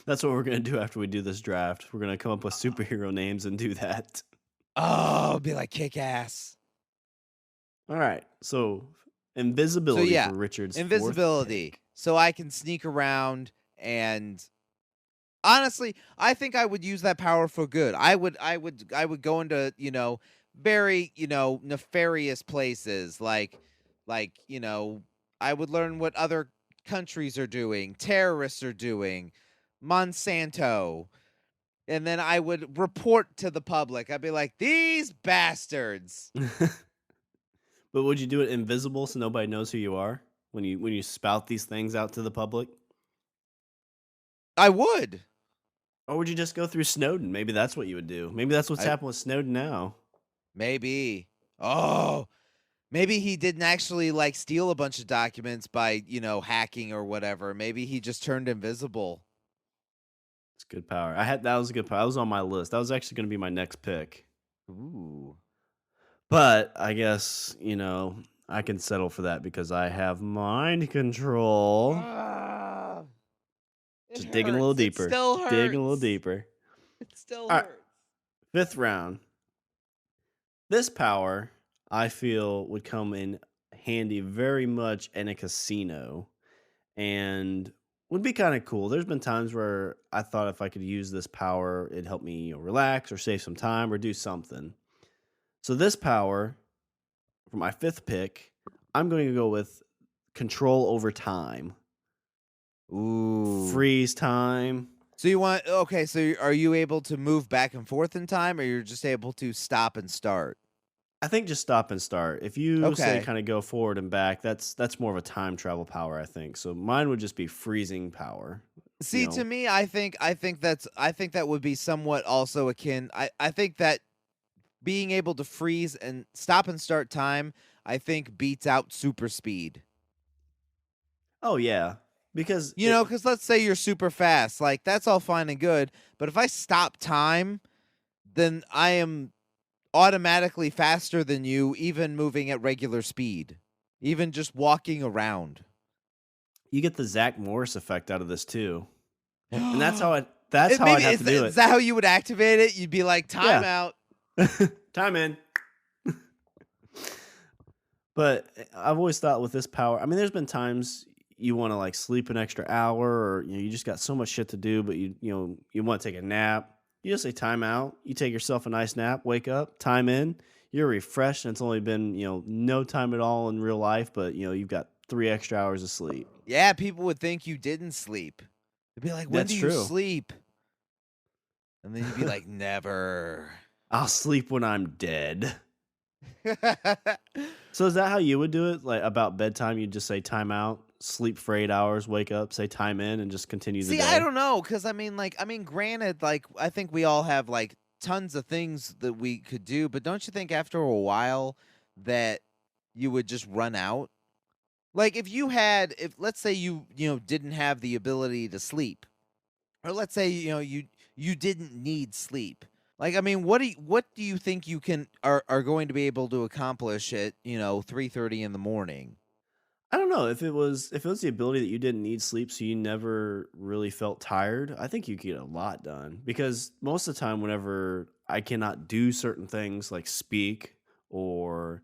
That's what we're gonna do after we do this draft. We're gonna come up with superhero names and do that. Oh, be like kick ass. All right. So So invisibility yeah, for Richard's fourth invisibility. pick. So I can sneak around and honestly, I think I would use that power for good. I would go into, very, nefarious places like, I would learn what other countries are doing, terrorists are doing, Monsanto, and then I would report to the public. I'd be like, "These bastards." But would you do it invisible so nobody knows who you are when you spout these things out to the public? I would. Or would you just go through Snowden? Maybe that's what you would do. Maybe that's what's I happening with Snowden now. maybe. Oh, maybe he didn't actually like steal a bunch of documents by, hacking or whatever. Maybe he just turned invisible. It's good power. That was a good power. That was on my list. That was actually going to be my next pick. Ooh. But I guess, I can settle for that because I have mind control. Ah, it Just digging a little hurts. It deeper. still Digging a little hurts. deeper. It still All right, hurts. fifth round. This power, I feel, would come in handy very much in a casino and would be kind of cool. There's been times where I thought if I could use this power, it'd help me relax or save some time or do something. So, this power, for my fifth pick, I'm going to go with control over time. Ooh. Freeze time. So so are you able to move back and forth in time or you're just able to stop and start? I think just stop and start. If you say Okay. kind of go forward and back, that's more of a time travel power, I think. So mine would just be freezing power. You See, to know, me, I think that would be somewhat also akin. I think that being able to freeze and stop and start time, I think beats out super speed. oh yeah, because Because let's say you're super fast, like that's all fine and good, but if I stop time, then I am automatically faster than you, even moving at regular speed, even just walking around. you get the Zach Morris effect out of this too, and that's how It I that's how I'd maybe have to do is it. that how you would activate it? You'd be like, time Yeah, out. time in. But I've always thought with this power, I mean, there's been times you want to like sleep an extra hour, or you just got so much shit to do, but you want to take a nap. You just say time out. You take yourself a nice nap, wake up, time in. You're refreshed, and it's only been no time at all in real life, but you've got 3 extra hours of sleep. Yeah, people would think you didn't sleep. They'd be like, when That's do you true. sleep? And then you'd be like, never. I'll sleep when I'm dead. So is that how you would do it? Like about bedtime, you'd just say time out, sleep for 8 hours, wake up, say time in, and just continue the See, I day. don't know, because granted, like, I think we all have like tons of things that we could do, but don't you think after a while that you would just run out? Like, if let's say you didn't have the ability to sleep, or let's say you didn't need sleep. Like, I mean, what do you think you are going to be able to accomplish at 3:30 in the morning? I don't know if it was the ability that you didn't need sleep, so you never really felt tired. I think you could get a lot done because most of the time, whenever I cannot do certain things like speak or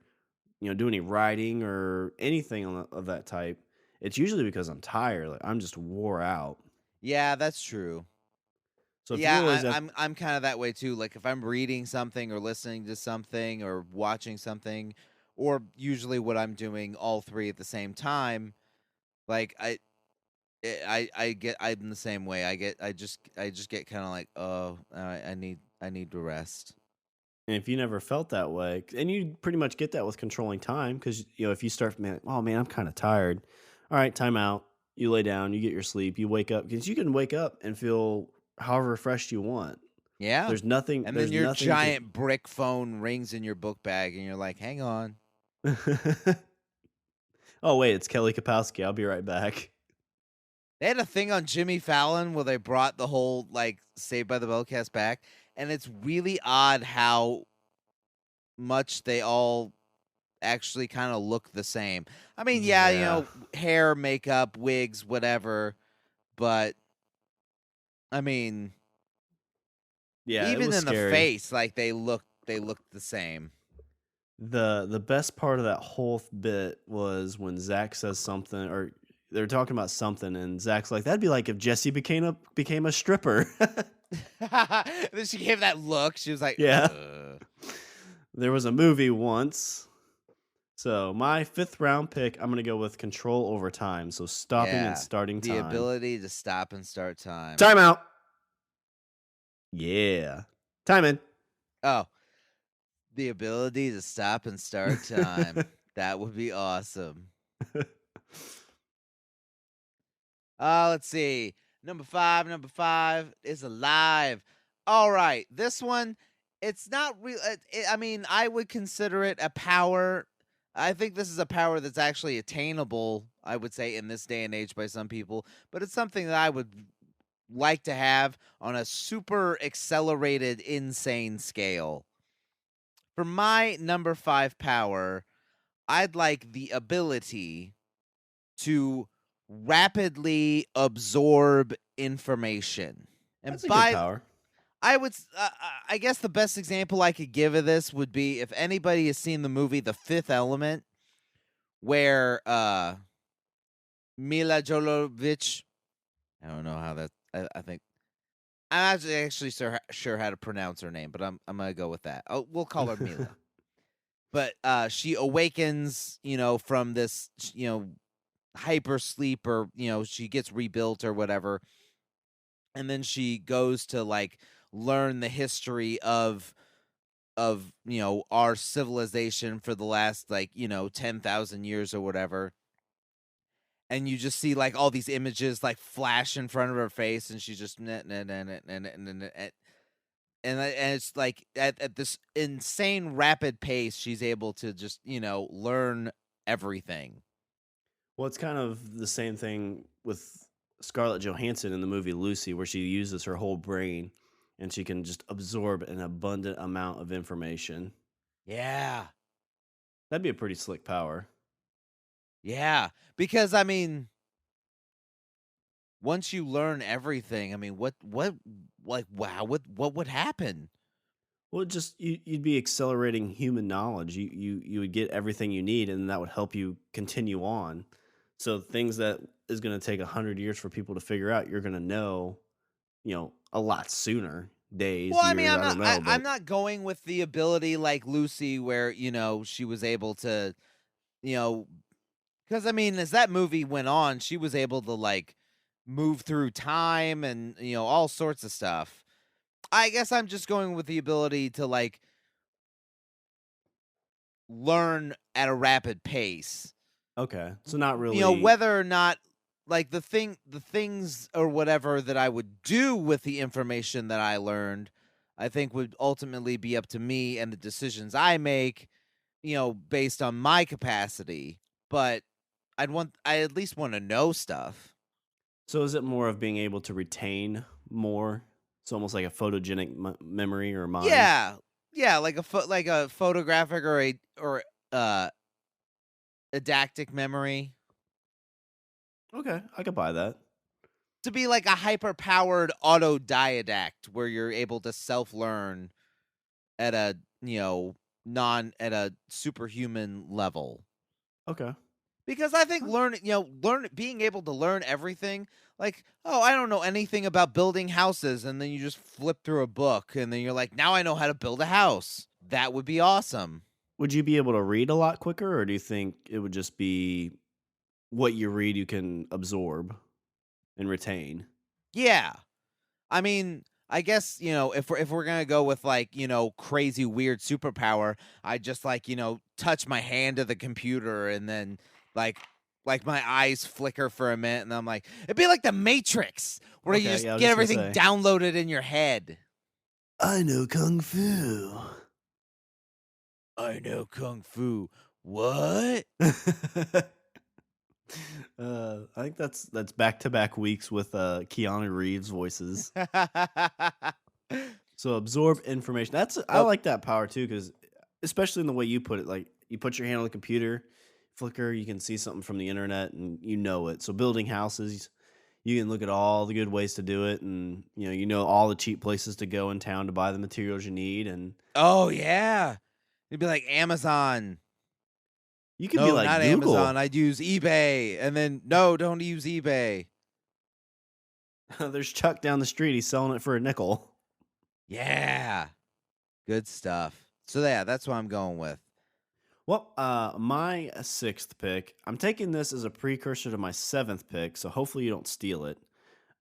do any writing or anything of that type, it's usually because I'm tired. Like I'm just wore out. Yeah, that's true. So if you Yeah, always I'm kind of that way too. Like if I'm reading something or listening to something or watching something, or usually what I'm doing all three at the same time, like I'm the same way. I just get kind of like, oh, I need to rest. And if you never felt that way, and you pretty much get that with controlling time, because if you start, man, oh man, I'm kind of tired. All right, time out. You lay down, you get your sleep, you wake up because you can wake up and feel however refreshed you want. Yeah. There's nothing. And then There's your nothing to. giant brick phone rings in your book bag and you're like, "Hang on." Oh wait, it's Kelly Kapowski. I'll be right back. They had a thing on Jimmy Fallon where they brought the whole like Saved by the Bell cast back, and it's really odd how much they all actually kind of look the same. I mean, yeah, Yeah, hair, makeup, wigs, whatever, but I mean, yeah, it even was in the scary. face, like they look the same. The best part of that whole bit was when Zach says something, or they're talking about something, and Zach's like, "That'd be like if Jesse became a stripper." Then she gave that look. She was like, Yeah. There was a movie once. So my fifth round pick, I'm gonna go with control over time. So stopping and Yeah. starting The time. ability to stop and start time. Timeout. Yeah. Time in. Oh, the ability to stop and start time. That would be awesome. Let's see. Number five is alive. All right. This one, it's not real. I mean, I would consider it a power. I think this is a power that's actually attainable, I would say, in this day and age by some people, but it's something that I would like to have on a super accelerated, insane scale. For my number 5 power, I'd like the ability to rapidly absorb information. That's And a good by power. I guess the best example I could give of this would be if anybody has seen the movie The Fifth Element, where Mila Jovovich, I don't know how that. I think I'm actually sure how to pronounce her name, but I'm gonna go with that. Oh, we'll call her Mila. But she awakens, from this, hyper sleep, or she gets rebuilt or whatever, and then she goes to like learn the history of our civilization for the last like 10,000 years or whatever, and you just see like all these images like flash in front of her face, and she's just and it's like at this insane rapid pace she's able to just learn everything. Well, it's kind of the same thing with Scarlett Johansson in the movie Lucy, where she uses her whole brain and she can just absorb an abundant amount of information. Yeah. That'd be a pretty slick power. Yeah, because I mean, once you learn everything, I mean, what like wow, what would happen? Well, just you'd be accelerating human knowledge. You would get everything you need, and that would help you continue on. So things that is going to take 100 years for people to figure out, you're going to know, a lot sooner. Well, Days, I mean, years, I don't know, I'm but not going with the ability like Lucy where, she was able to, you know, cuz I mean, as that movie went on, she was able to like move through time and, all sorts of stuff. I guess I'm just going with the ability to like learn at a rapid pace. okay. So not really. Whether or not like the things or whatever that I would do with the information that I learned, I think would ultimately be up to me and the decisions I make, based on my capacity. But I at least want to know stuff. So is it more of being able to retain more? It's almost like a photogenic memory or mind. Yeah. Yeah, like like a photographic or a or adactic memory. Okay, I could buy that. To be like a hyper powered autodidact where you're able to self learn at a non at a superhuman level, Okay. because I think Huh. learn being able to learn everything, like, oh, I don't know anything about building houses, and then you just flip through a book and then you're like, now I know how to build a house. That would be awesome. Would you be able to read a lot quicker, or do you think it would just be what you read you can absorb? and retain. Yeah. I mean, I guess, if we're gonna go with like, crazy weird superpower, I just like, touch my hand to the computer and then like my eyes flicker for a minute and I'm like, it'd be like the Matrix where you Okay, just yeah, I was get just gonna everything say. downloaded in your head. I know kung fu. I know kung fu. What? I think that's back to back weeks with Keanu Reeves voices. So absorb information. I Oh, like that power too, because especially in the way you put it, like you put your hand on the computer, flicker, you can see something from the internet and you know it. So building houses, you can look at all the good ways to do it, and you know all the cheap places to go in town to buy the materials you need, and oh yeah. It'd be like Amazon. you could be No, like not Amazon. Google. I'd use eBay. And then no, don't use eBay. There's Chuck down the street. He's selling it for a nickel. Yeah. Good stuff. So yeah, that's what I'm going with. Well, my sixth pick, I'm taking this as a precursor to my seventh pick, so hopefully you don't steal it.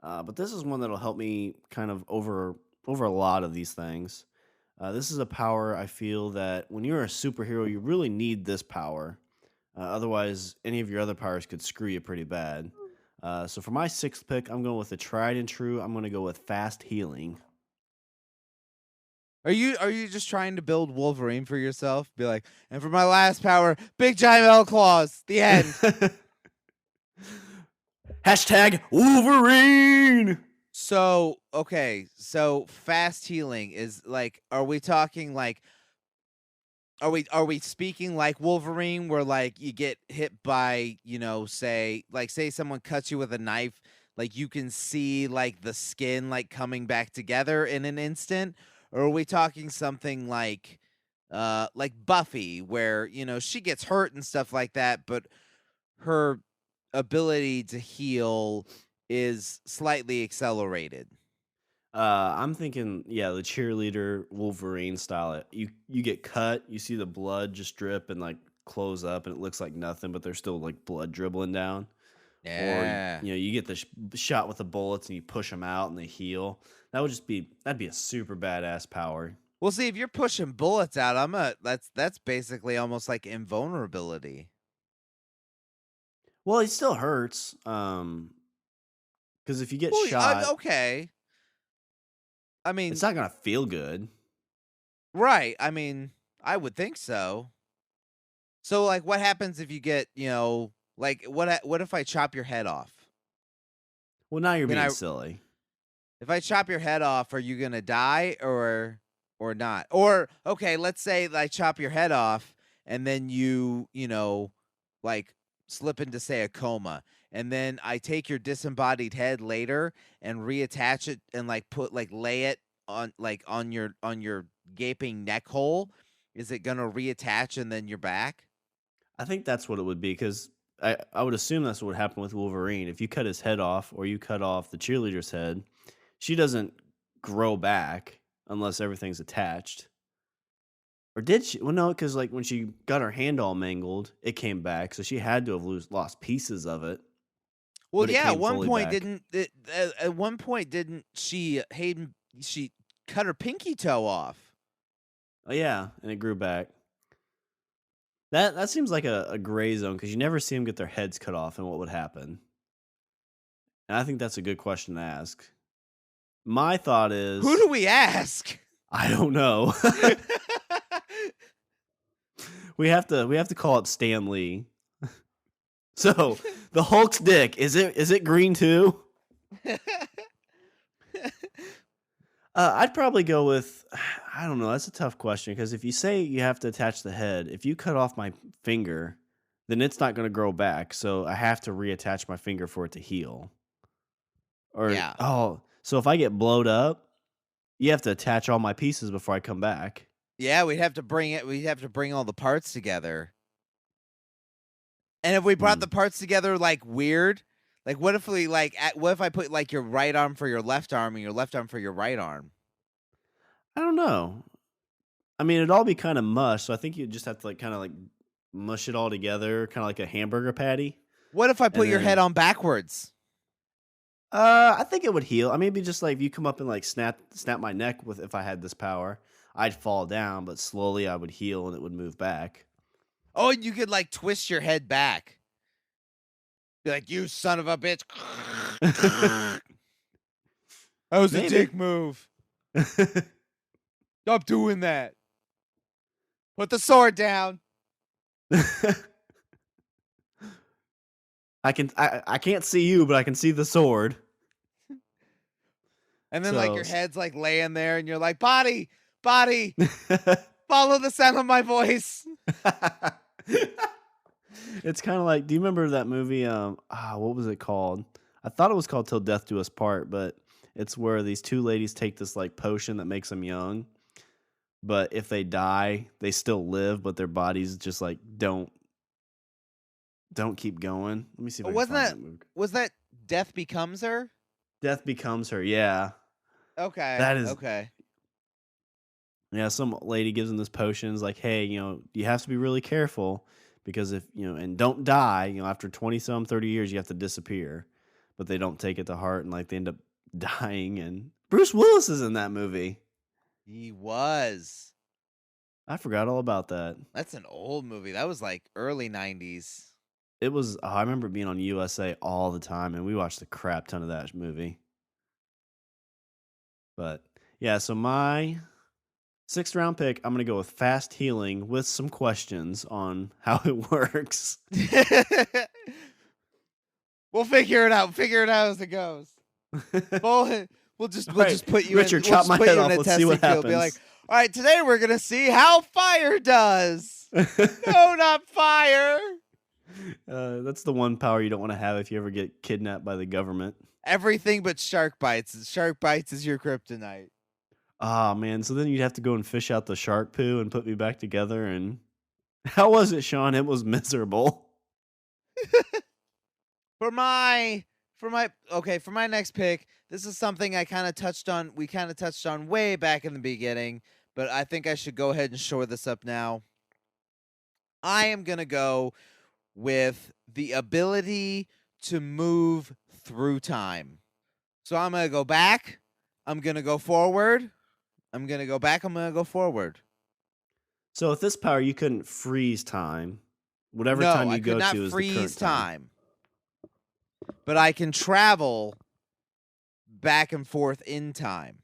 But this is one that'll help me kind of over a lot of these things. This is a power I feel that when you're a superhero, you really need this power. Otherwise, any of your other powers could screw you pretty bad. So for my sixth pick, I'm going with the tried and true. I'm going to go with fast healing. Are you just trying to build Wolverine for yourself? Be like, and for my last power, big giant metal claws. The end. Hashtag Wolverine. So, okay, so fast healing is like, are we talking like, are we speaking like Wolverine where like you get hit by, say someone cuts you with a knife, like you can see like the skin like coming back together in an instant? Or are we talking something like Buffy where, she gets hurt and stuff like that, but her ability to heal is slightly accelerated? I'm thinking, yeah, the cheerleader Wolverine style. You get cut, you see the blood just drip and like close up, and it looks like nothing, but there's still like blood dribbling down. Or Yeah. you get the shot with the bullets and you push them out and they heal. That'd be a super badass power. Well, see, if you're pushing bullets out, that's basically almost like invulnerability. Well, it still hurts. Because if you get Well, shot, okay. I it's mean, not gonna feel good. right. I mean, I would think so. So, like, what happens if you get, like, what if I chop your head off? Well, now you're I mean, being silly. if I chop your head off, are you gonna die or not? Or okay, let's say I chop your head off and then like slip into say a coma, and then I take your disembodied head later and reattach it and like lay it on your gaping neck hole. Is it gonna reattach and then you're back? I think that's what it would be because I would assume that's what would happen with Wolverine. If you cut his head off or you cut off the cheerleader's head, she doesn't grow back unless everything's attached. Or did she? Well, no, because like when she got her hand all mangled, it came back, so she had to have lost pieces of it, Well, but it yeah. came fully back. At one point didn't she Hayden she cut her pinky toe off? Oh yeah, and it grew back. That seems like a gray zone because you never see them get their heads cut off, and what would happen? And I think that's a good question to ask. My thought Who is, do we ask? I don't know. We have to call up Stan Lee. So the Hulk's dick is it green too? I'd probably go with I don't know. That's a tough question because if you say you have to attach the head, if you cut off my finger, then it's not going to grow back. So I have to reattach my finger for it to heal. Or Yeah. so if I get blowed up, you have to attach all my pieces before I come back. Yeah, we'd have to bring all the parts together. And if we brought Hmm. the parts together like weird, like what if what if I put like your right arm for your left arm and your left arm for your right arm? I don't know. I mean, it'd all be kind of mush. So I think you just have to like kind of like mush it all together, kind of like a hamburger patty, What if I and put your head then on backwards? I think it would heal. I mean, it'd be just like if you come up and like snap my neck with if I had this power, I'd fall down, but slowly I would heal and it would move back. Oh, and you could like twist your head back. Be like, you son of a bitch. That was a Maybe. dick move. Stop doing that. Put the sword down. I can't see you, but I can see the sword. And then like your head's like laying there and you're like, body, follow the sound of my voice. It's kind of like, do you remember that movie? What was it called? I thought it was called Till Death Do Us Part, but it's where these two ladies take this like potion that makes them young. But if they die, they still live, but their bodies just like don't keep going. Let me see if I can find that movie. Was that Death Becomes Her? Death Becomes Her, yeah. Okay. That is okay. Yeah, some lady gives them this potion. It's like, hey, you have to be really careful because if, and don't die, after 20-some, 30 years, you have to disappear. But they don't take it to heart and like they end up dying. And Bruce Willis is in that movie. He was. I forgot all about that. That's an old movie. That was like early 90s. It was, I remember being on USA all the time and we watched a crap ton of that movie. But yeah, so my 6th round pick, I'm going to go with fast healing with some questions on how it works. We'll figure it out. Figure it out as it goes. We'll just put you Richard, in. chop my head off. Let's see what happens. Be like, all right, today we're gonna see how fire does. No, not fire. That's the one power you don't want to have if you ever get kidnapped by the government. Everything but shark bites. Shark bites is your kryptonite. Ah, man. So then you'd have to go and fish out the shark poo and put me back together. And how was it, Sean? It was miserable. For my next pick, this is something I kind of touched on. We kind of touched on way back in the beginning, but I think I should go ahead and shore this up now. I am going to go with the ability to move through time. So I'm going to go back. I'm going to go forward. I'm going to go back. I'm going to go forward. So with this power, you couldn't freeze time. Whatever time you go to is the current time. No, I could not freeze time. But I can travel back and forth in time.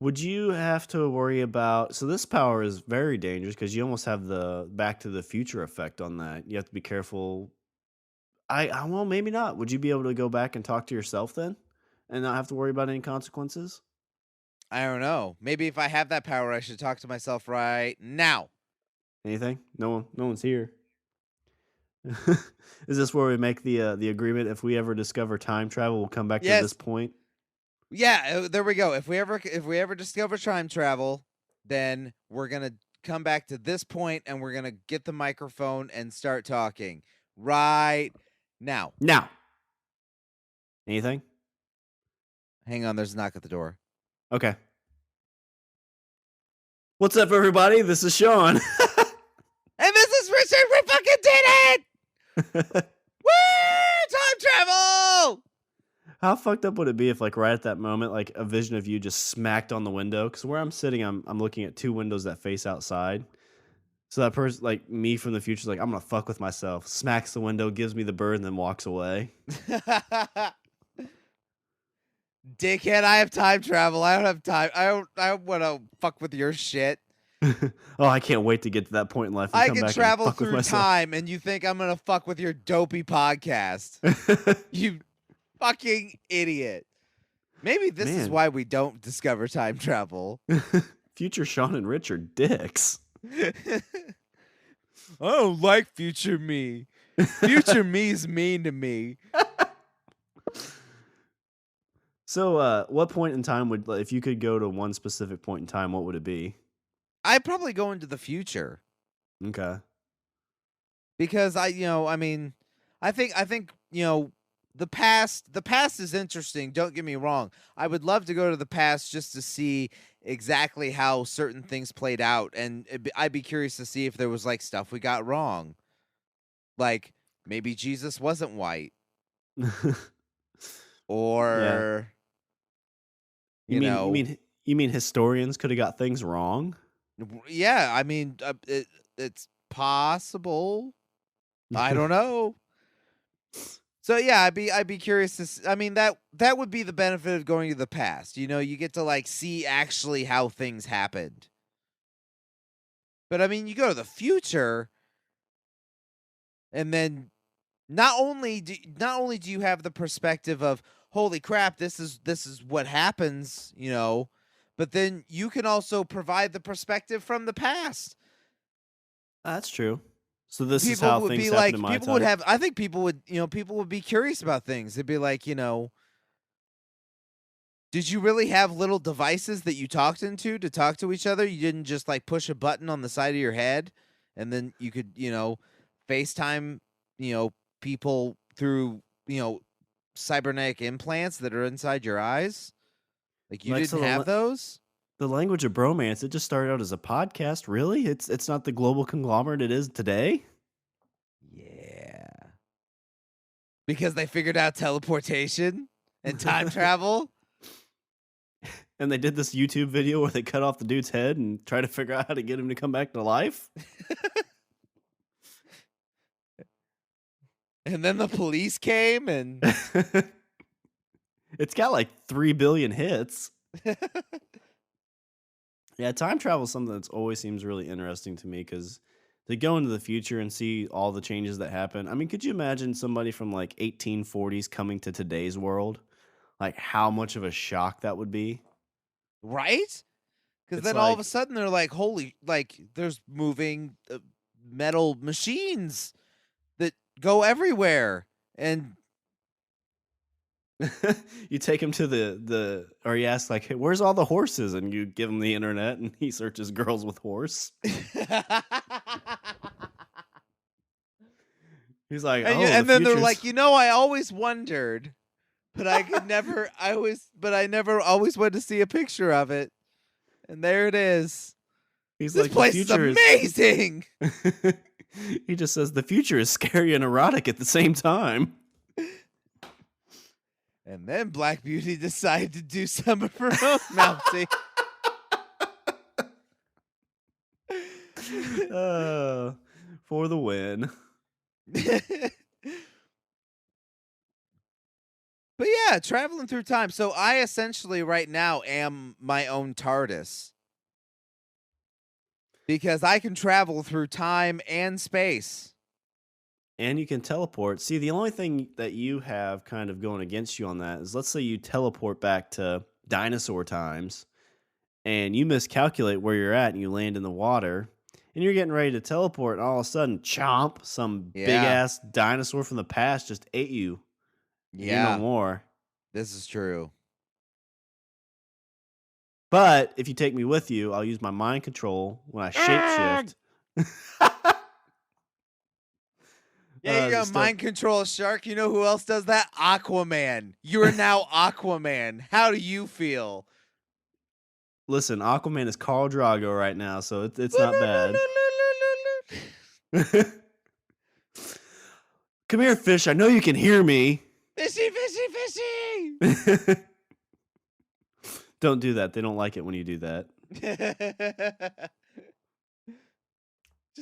Would you have to worry about... So this power is very dangerous because you almost have the Back to the Future effect on that. You have to be careful. Well, maybe not. Would you be able to go back and talk to yourself then? And not have to worry about any consequences? I don't know. Maybe if I have that power, I should talk to myself right now. Anything? No one's here. Is this where we make the agreement? If we ever discover time travel, we'll come back to this point. Yeah, there we go. If we ever discover time travel, then we're gonna come back to this point, and we're gonna get the microphone and start talking right now. Now. Anything? Hang on. There's a knock at the door. Okay. What's up, everybody? This is Sean. And this is Richard. We fucking did it! Woo! Time travel! How fucked up would it be if, like, right at that moment, like, a vision of you just smacked on the window? Because where I'm sitting, I'm looking at 2 windows that face outside. So that person, like me from the future, is like, I'm gonna fuck with myself. Smacks the window, gives me the bird, and then walks away. Dickhead, I have time travel. I don't have time. I don't want to fuck with your shit. Oh, I can't wait to get to that point in life. I can travel through time, and you think I'm gonna fuck with your dopey podcast? You fucking idiot. Maybe this is why we don't discover time travel. Future Sean and Rich are dicks. I don't like future me. Future me's mean to me. So, what point in time would, if you could go to one specific point in time, what would it be? I'd probably go into the future. Okay. Because I think, the past is interesting. Don't get me wrong. I would love to go to the past just to see exactly how certain things played out. And I'd be curious to see if there was like stuff we got wrong. Like maybe Jesus wasn't white. Yeah. or You you mean you know, mean you mean historians could have got things wrong? yeah, I mean, it's possible. I don't know. So yeah, I'd be curious to. I mean, that would be the benefit of going to the past. You know, you get to like see actually how things happened. But I mean, you go to the future, and then not only do you have the perspective of holy crap, this is what happens, but then you can also provide the perspective from the past. That's true. So this is People how would things be happened in like, my people would time. have. I think people would be curious about things. They'd be like, did you really have little devices that you talked into to talk to each other? You didn't just like push a button on the side of your head and then you could, FaceTime, people through, cybernetic implants that are inside your eyes? Like you Like didn't so have those? the language of bromance, it just started out as a podcast. Really? It's not the global conglomerate it is today? Yeah. Because they figured out teleportation and time travel? And they did this YouTube video where they cut off the dude's head and try to figure out how to get him to come back to life? And then the police came and It's got like 3 billion hits. Yeah, time travel is something that's always seems really interesting to me because to go into the future and see all the changes that happen. I mean, could you imagine somebody from like 1840s coming to today's world? Like how much of a shock that would be? right? Because It's then all of a like sudden they're like, holy, like there's moving metal machines that go everywhere. And you take him to the or you ask like, hey, where's all the horses? And you give him the internet and he searches girls with horse. He's like, oh, the and then they're future's like, I always wondered, but I could never, I never always wanted to see a picture of it. And there it is. he's This like, the place is future is amazing. he just says the future is scary and erotic at the same time. And then Black Beauty decided to do some of her own mounting. For the win. But yeah, traveling through time. So I essentially right now am my own TARDIS because I can travel through time and space. And you can teleport. See, the only thing that you have kind of going against you on that is let's say you teleport back to dinosaur times and you miscalculate where you're at and you land in the water and you're getting ready to teleport and all of a sudden, chomp, some big Yeah. ass dinosaur from the past just ate you. And you're no Yeah, more. this is true. But if you take me with you, I'll use my mind control when I shapeshift. Yeah, you got Just start- mind control a shark. You know who else does that? Aquaman. You are now Aquaman. How do you feel? Listen, Aquaman is Khal Drago right now, so it's not bad. Come here, fish. I know you can hear me. Fishy, fishy, fishy. Don't do that. They don't like it when you do that.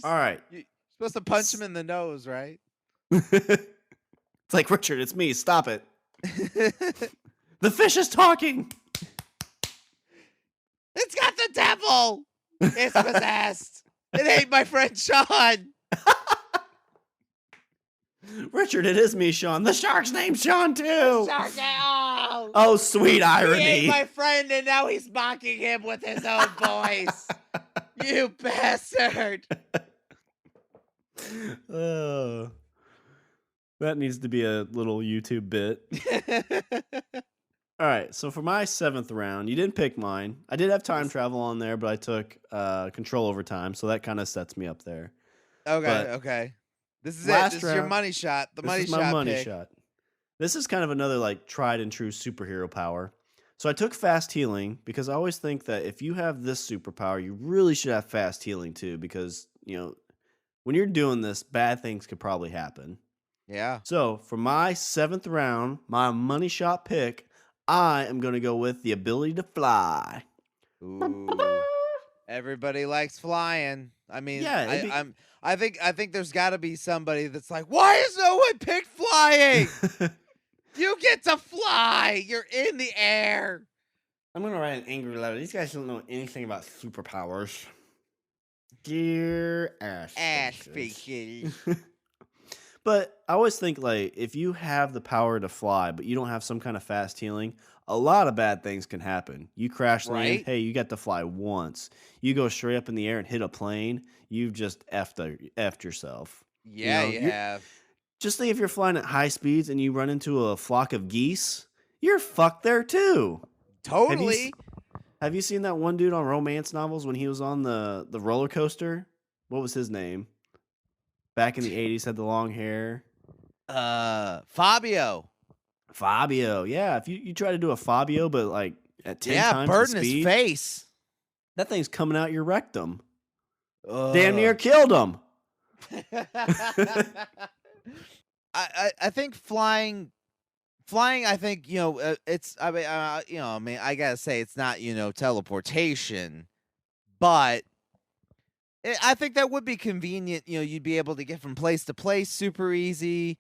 All right. You're supposed to punch him in the nose, right? It's like, Richard, it's me. Stop it. The fish is talking. It's got the devil. It's possessed. It ate my friend Sean. Richard, it is me, Sean. The shark's name's Sean, too. Shark out. Oh, sweet He irony. ate my friend and now he's mocking him with his own voice. You bastard. That needs to be a little YouTube bit. All right, so for my 7th round, you didn't pick mine. I did have time travel on there, but I took control over time, so that kind of sets me up there. Okay. This is it. Last This is your round, money shot. The money This is shot my money pick. shot. This is kind of another like tried and true superhero power. So I took fast healing because I always think that if you have this superpower, you really should have fast healing too, because when you're doing this, bad things could probably happen. Yeah. So for my 7th round, my money shot pick, I am going to go with the ability to fly. Ooh. Everybody likes flying. I mean, Yeah, it'd be. I think there's got to be somebody that's like, why is no one picked flying? You get to fly. You're in the air. I'm going to write an angry letter. These guys don't know anything about superpowers. Dear ass faces. But I always think, like, if you have the power to fly, but you don't have some kind of fast healing, a lot of bad things can happen. You crash land, Right? hey, you got to fly once. You go straight up in the air and hit a plane, you've just effed yourself. You Yeah, know, you you're have. just think if you're flying at high speeds and you run into a flock of geese, you're fucked there too. Have you Totally. have you seen that one dude on romance novels when he was on the roller coaster? What was his name? Back in the 80s, had the long hair. Fabio. Fabio, yeah. If you try to do a Fabio, but like at 10 Yeah, times the bird in his speed, face. that thing's coming out your rectum. Damn near Ugh. killed him. I think flying, I think, it's, I mean, I gotta say it's not, teleportation, but I think that would be convenient. You'd be able to get from place to place super easy.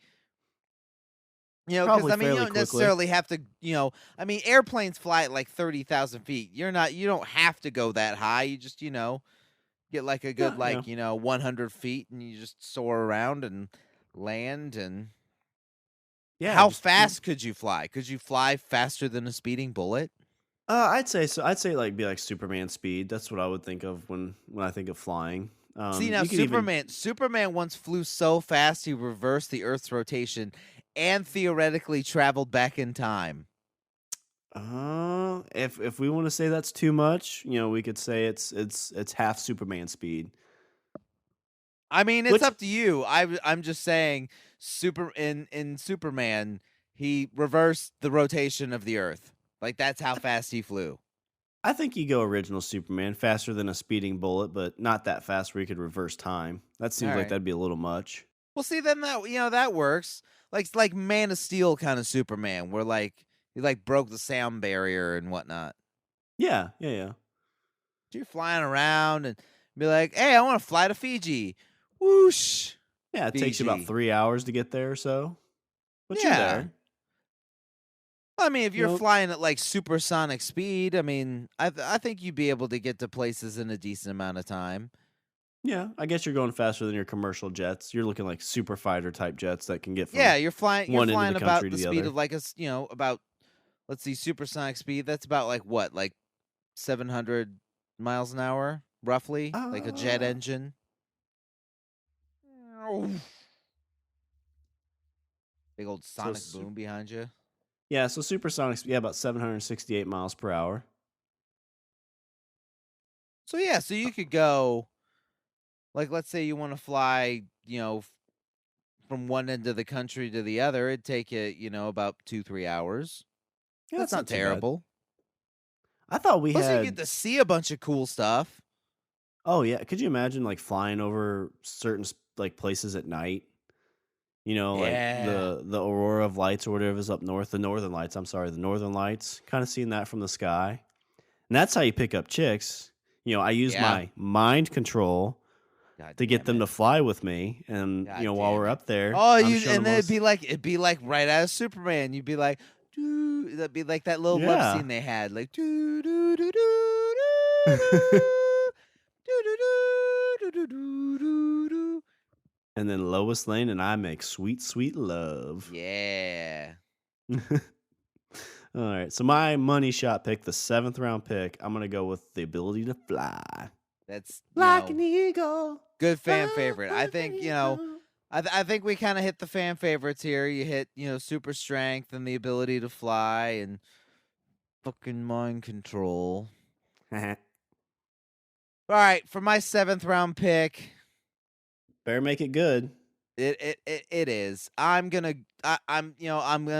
Because Probably I mean, you fairly don't quickly. necessarily have to. I mean, airplanes fly at like 30,000 feet. You don't have to go that high. You just, get like a good Yeah, yeah. 100 feet, and you just soar around and land. And Yeah, how just fast could you fly? Could you fly faster than a speeding bullet? I'd say so. I'd say like be like Superman speed. That's what I would think of when I think of flying. See, now You could even Superman once flew so fast he reversed the Earth's rotation and theoretically traveled back in time. if we want to say that's too much, we could say it's half Superman speed. I mean, it's Which up to you. I'm just saying, in Superman, he reversed the rotation of the Earth. Like that's how fast he flew. I think you go original Superman, faster than a speeding bullet, but not that fast where you could reverse time. That All seems like right. that'd be a little much. Well, see, then that works. Like it's like Man of Steel kind of Superman, where like he like broke the sound barrier and whatnot. Yeah, yeah, yeah. So you're flying around and be like, "Hey, I want to fly to Fiji." Whoosh, Yeah, it takes you about Fiji. 3 hours to get there or so, but you're Yeah. there. I mean, if You you're know, flying at like supersonic speed, I mean, I think you'd be able to get to places in a decent amount of time. yeah, I guess you're going faster than your commercial jets. You're looking like super fighter type jets that can get Yeah, from you're one end of flying the about country to the the speed other. of like about, let's see, supersonic speed. That's about like what, like 700 miles an hour, roughly, like a jet Uh, engine. Big old so sonic boom behind you. yeah, so supersonic speed, yeah, about 768 miles per hour. So yeah, so you could go, like, let's say you want to fly, from one end of the country to the other. It'd take you, about 2-3 hours. Yeah, That's that's not not too bad. terrible. I thought we Plus, you get had. to see a bunch of cool stuff. Oh yeah, could you imagine like flying over certain like places at night? Like Yeah. the aurora of lights or whatever is up north, the northern lights. I'm sorry, the northern lights. Kind of seeing that from the sky, and that's how you pick up chicks. I use Yeah. my mind control God to get damn them it. to fly with me, and God while damn we're it. up there, Oh, I'm showing and them then all this. it'd be like right out of Superman. You'd be like, doo, that'd be like that little love Yeah. scene they had, like doo doo doo doo doo doo doo doo doo doo doo doo. And then Lois Lane and I make sweet, sweet love. Yeah. All right. So my money shot pick, the 7th round pick, I'm gonna go with the ability to fly. That's, Like an eagle. good fan Fly favorite. I like an think, eagle. I think we kind of hit the fan favorites here. You hit, super strength and the ability to fly and fucking mind control. All right, for my 7th round pick, Better make it good. it is. I'm gonna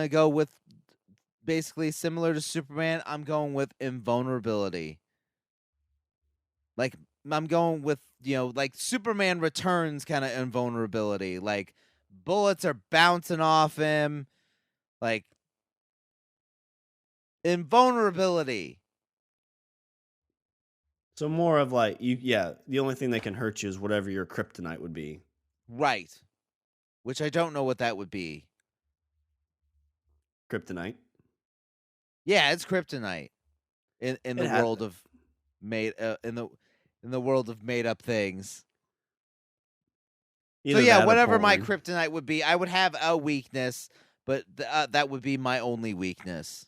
go with basically similar to Superman. I'm going with invulnerability. Like I'm going with like Superman Returns kind of invulnerability, like bullets are bouncing off him. Like, invulnerability. So more of like the only thing that can hurt you is whatever your kryptonite would be. Right. Which I don't know what that would be. Kryptonite. Yeah, it's kryptonite in the It had world of made in the world of made up things. So either yeah, that or whatever my porn. kryptonite would be, I would have a weakness, but that would be my only weakness.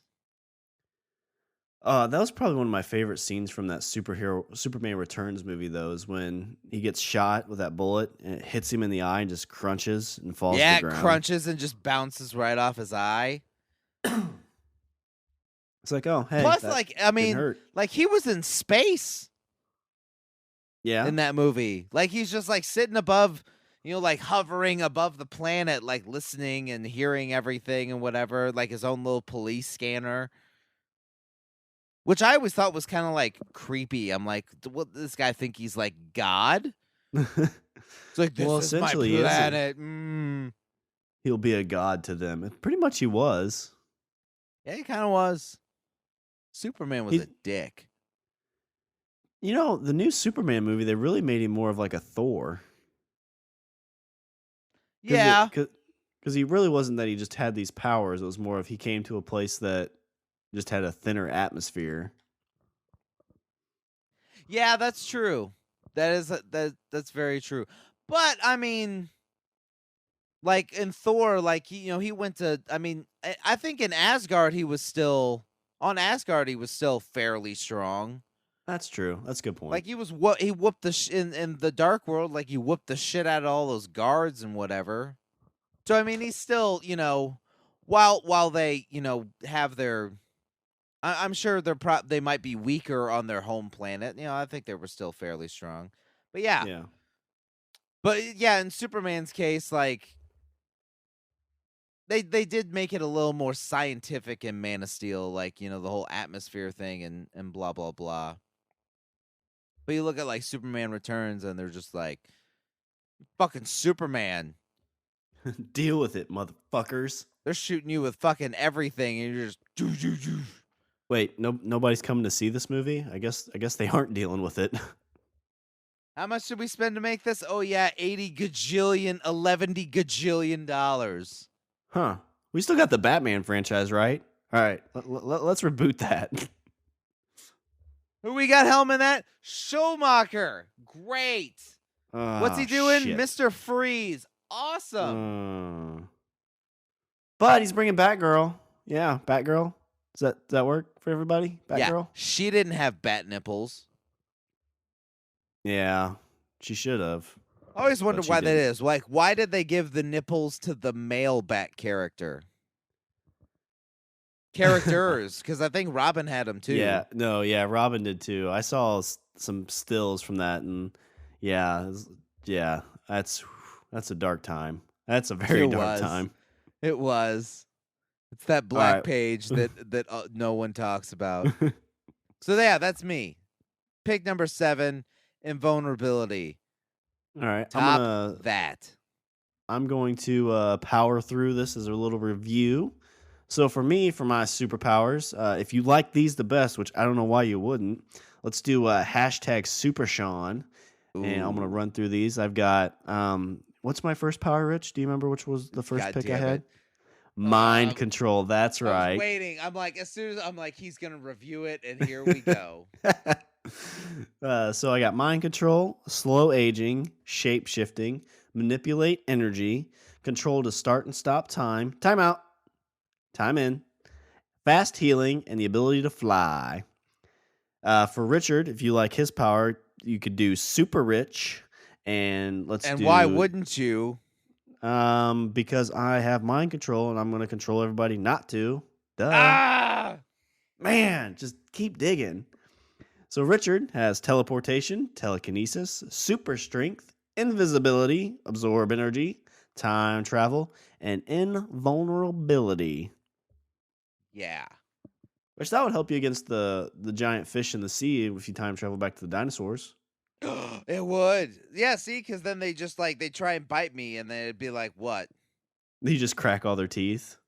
That was probably one of my favorite scenes from that Superman Returns movie, though, is when he gets shot with that bullet and it hits him in the eye and just crunches and falls to Yeah, the it ground. crunches and just bounces right off his eye. It's like, oh, hey. Plus, that like, I didn't mean, hurt. like he was in space Yeah. in that movie. Like he's just like sitting above, like hovering above the planet, like listening and hearing everything and whatever, like his own little police scanner. Which I always thought was kind of like creepy. I'm like, what this guy think he's like God? It's like, this Well, is my essentially, he is planet. he'll be a god to them. Pretty much he was. Yeah, he kind of was. Superman was a dick. The new Superman movie, they really made him more of like a Thor. Yeah. Because he really wasn't that he just had these powers. It was more of he came to a place that just had a thinner atmosphere. Yeah, that's true. That's very true. But I mean, like in Thor, like he went to. I mean, I think in Asgard he was still fairly strong. That's true. That's a good point. Like he whooped in the Dark World. Like he whooped the shit out of all those guards and whatever. So I mean, he's still while they have their. I'm sure they might be weaker on their home planet. I think they were still fairly strong. But yeah. Yeah. But yeah, in Superman's case, like they did make it a little more scientific in Man of Steel, like, the whole atmosphere thing and blah blah blah. But you look at like Superman Returns and they're just like fucking Superman. Deal with it, motherfuckers. They're shooting you with fucking everything and you're just Wait, nobody's coming to see this movie? I guess they aren't dealing with it. How much did we spend to make this? Oh yeah, 80 gajillion, 11 gajillion dollars. Huh. We still got the Batman franchise, right? All right, let's reboot that. Who we got helming that? Schumacher. Great. What's he doing? Shit. Mr. Freeze. Awesome. But he's bringing Batgirl. Yeah, Batgirl. Does that work for everybody? Batgirl? Yeah, she didn't have bat nipples. Yeah, she should have. I always wondered why that is. Like, why did they give the nipples to the male bat characters? Because I think Robin had them too. Yeah, Robin did too. I saw some stills from that, and yeah, that's a dark time. That's a very dark time. It was. It's that black page that no one talks about. So yeah, that's me. Pick number 7, invulnerability. All right, I'm going to power through this as a little review. So for me, for my superpowers, if you like these the best, which I don't know why you wouldn't, let's do hashtag Super Sean. And I'm going to run through these. I've got, what's my first power, Rich? Do you remember which was the first pick I had? Mind control. That's right. I was waiting. I'm like, as soon as I'm like, he's going to review it, and here we go. So I got mind control, slow aging, shape shifting, manipulate energy, control to start and stop time, time out, time in, fast healing, and the ability to fly. For Richard, if you like his power, you could do super rich, and why wouldn't you? Because I have mind control, and I'm going to control everybody not to. Duh. Man, just keep digging. So Richard has teleportation, telekinesis, super strength, invisibility, absorb energy, time travel, and invulnerability. Yeah. Which that would help you against the giant fish in the sea if you time travel back to the dinosaurs. It would. Yeah, see, because then they just they try and bite me, and then it'd be like, what? You just crack all their teeth,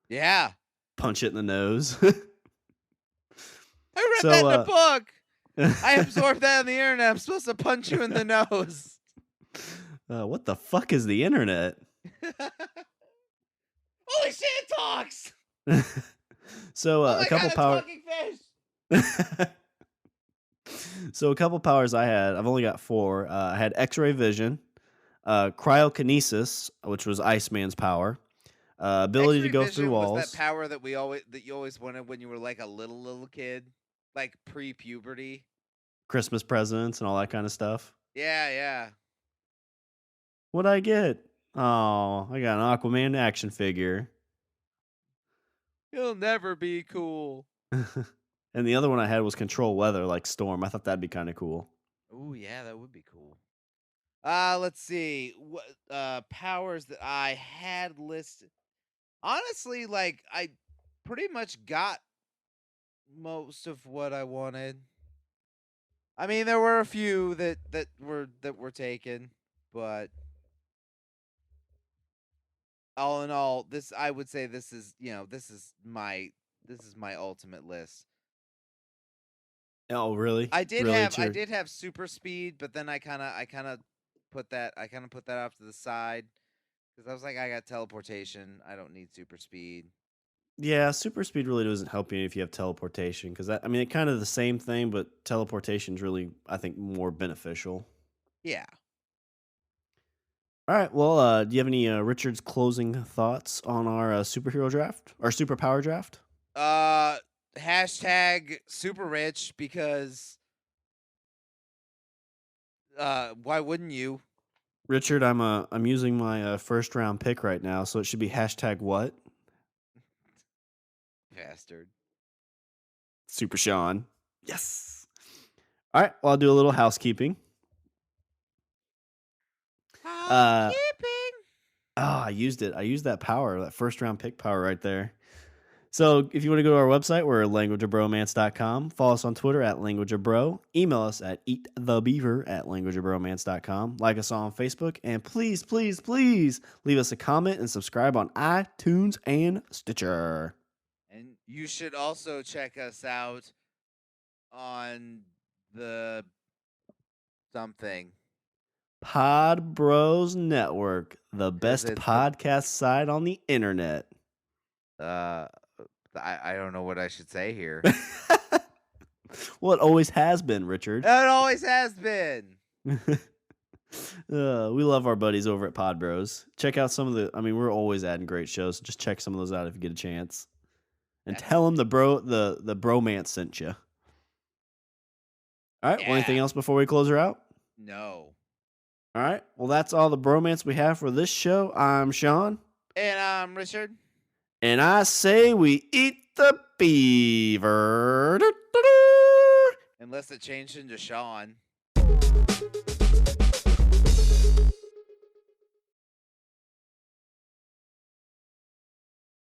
Yeah. punch it in the nose. I read that in a book. I absorbed that on the internet. I'm supposed to punch you in the nose. What the fuck is the internet? Holy shit, it talks! So Oh my a couple god, power. talking fish! So a couple powers I had. I've only got 4. I had X-ray vision, cryokinesis, which was Iceman's power, ability to X-ray go vision through was walls, that power that you always wanted when you were like a little kid, like pre-puberty. Christmas presents, and all that kind of stuff. Yeah. What'd I get? Oh, I got an Aquaman action figure. He'll never be cool. And the other one I had was control weather, like Storm. I thought that'd be kind of cool. Oh yeah, that would be cool. Let's see. What powers that I had listed? Honestly, like I pretty much got most of what I wanted. I mean, there were a few that were taken, but all in all, I would say this is my ultimate list. Oh, really? I did Really? have super speed, but then I kind of put that off to the side because I was like, I got teleportation. I don't need super speed. Yeah, super speed really doesn't help you if you have teleportation, because I mean, it's kind of the same thing, but teleportation is really, I think, more beneficial. Yeah. All right. Well, do you have any Richard's closing thoughts on our superhero draft, our superpower draft? Hashtag super rich because why wouldn't you? Richard, I'm using my first round pick right now, so it should be hashtag what? Bastard. Super Sean. Yes. All right. Well, I'll do a little housekeeping. Housekeeping. I used it. I used that power, that first round pick power right there. So if you want to go to our website, we're languageofbromance.com. Follow us on Twitter at languageofbro. Email us at eatthebeaver@languageofbromance.com. Like us on Facebook. And please, please, please leave us a comment and subscribe on iTunes and Stitcher. And you should also check us out on the something. Pod Bros Network, the 'Cause best it's podcast site on the internet. I don't know what I should say here. Well, it always has been, Richard. It always has been. We love our buddies over at Pod Bros. Check out some of the. I mean, we're always adding great shows. So just check some of those out if you get a chance, and tell them the bromance sent you. All right. Yeah. Well, anything else before we close her out? No. All right. Well, that's all the bromance we have for this show. I'm Sean. And I'm Richard. And I say we eat the beaver. Unless it changed into Sean.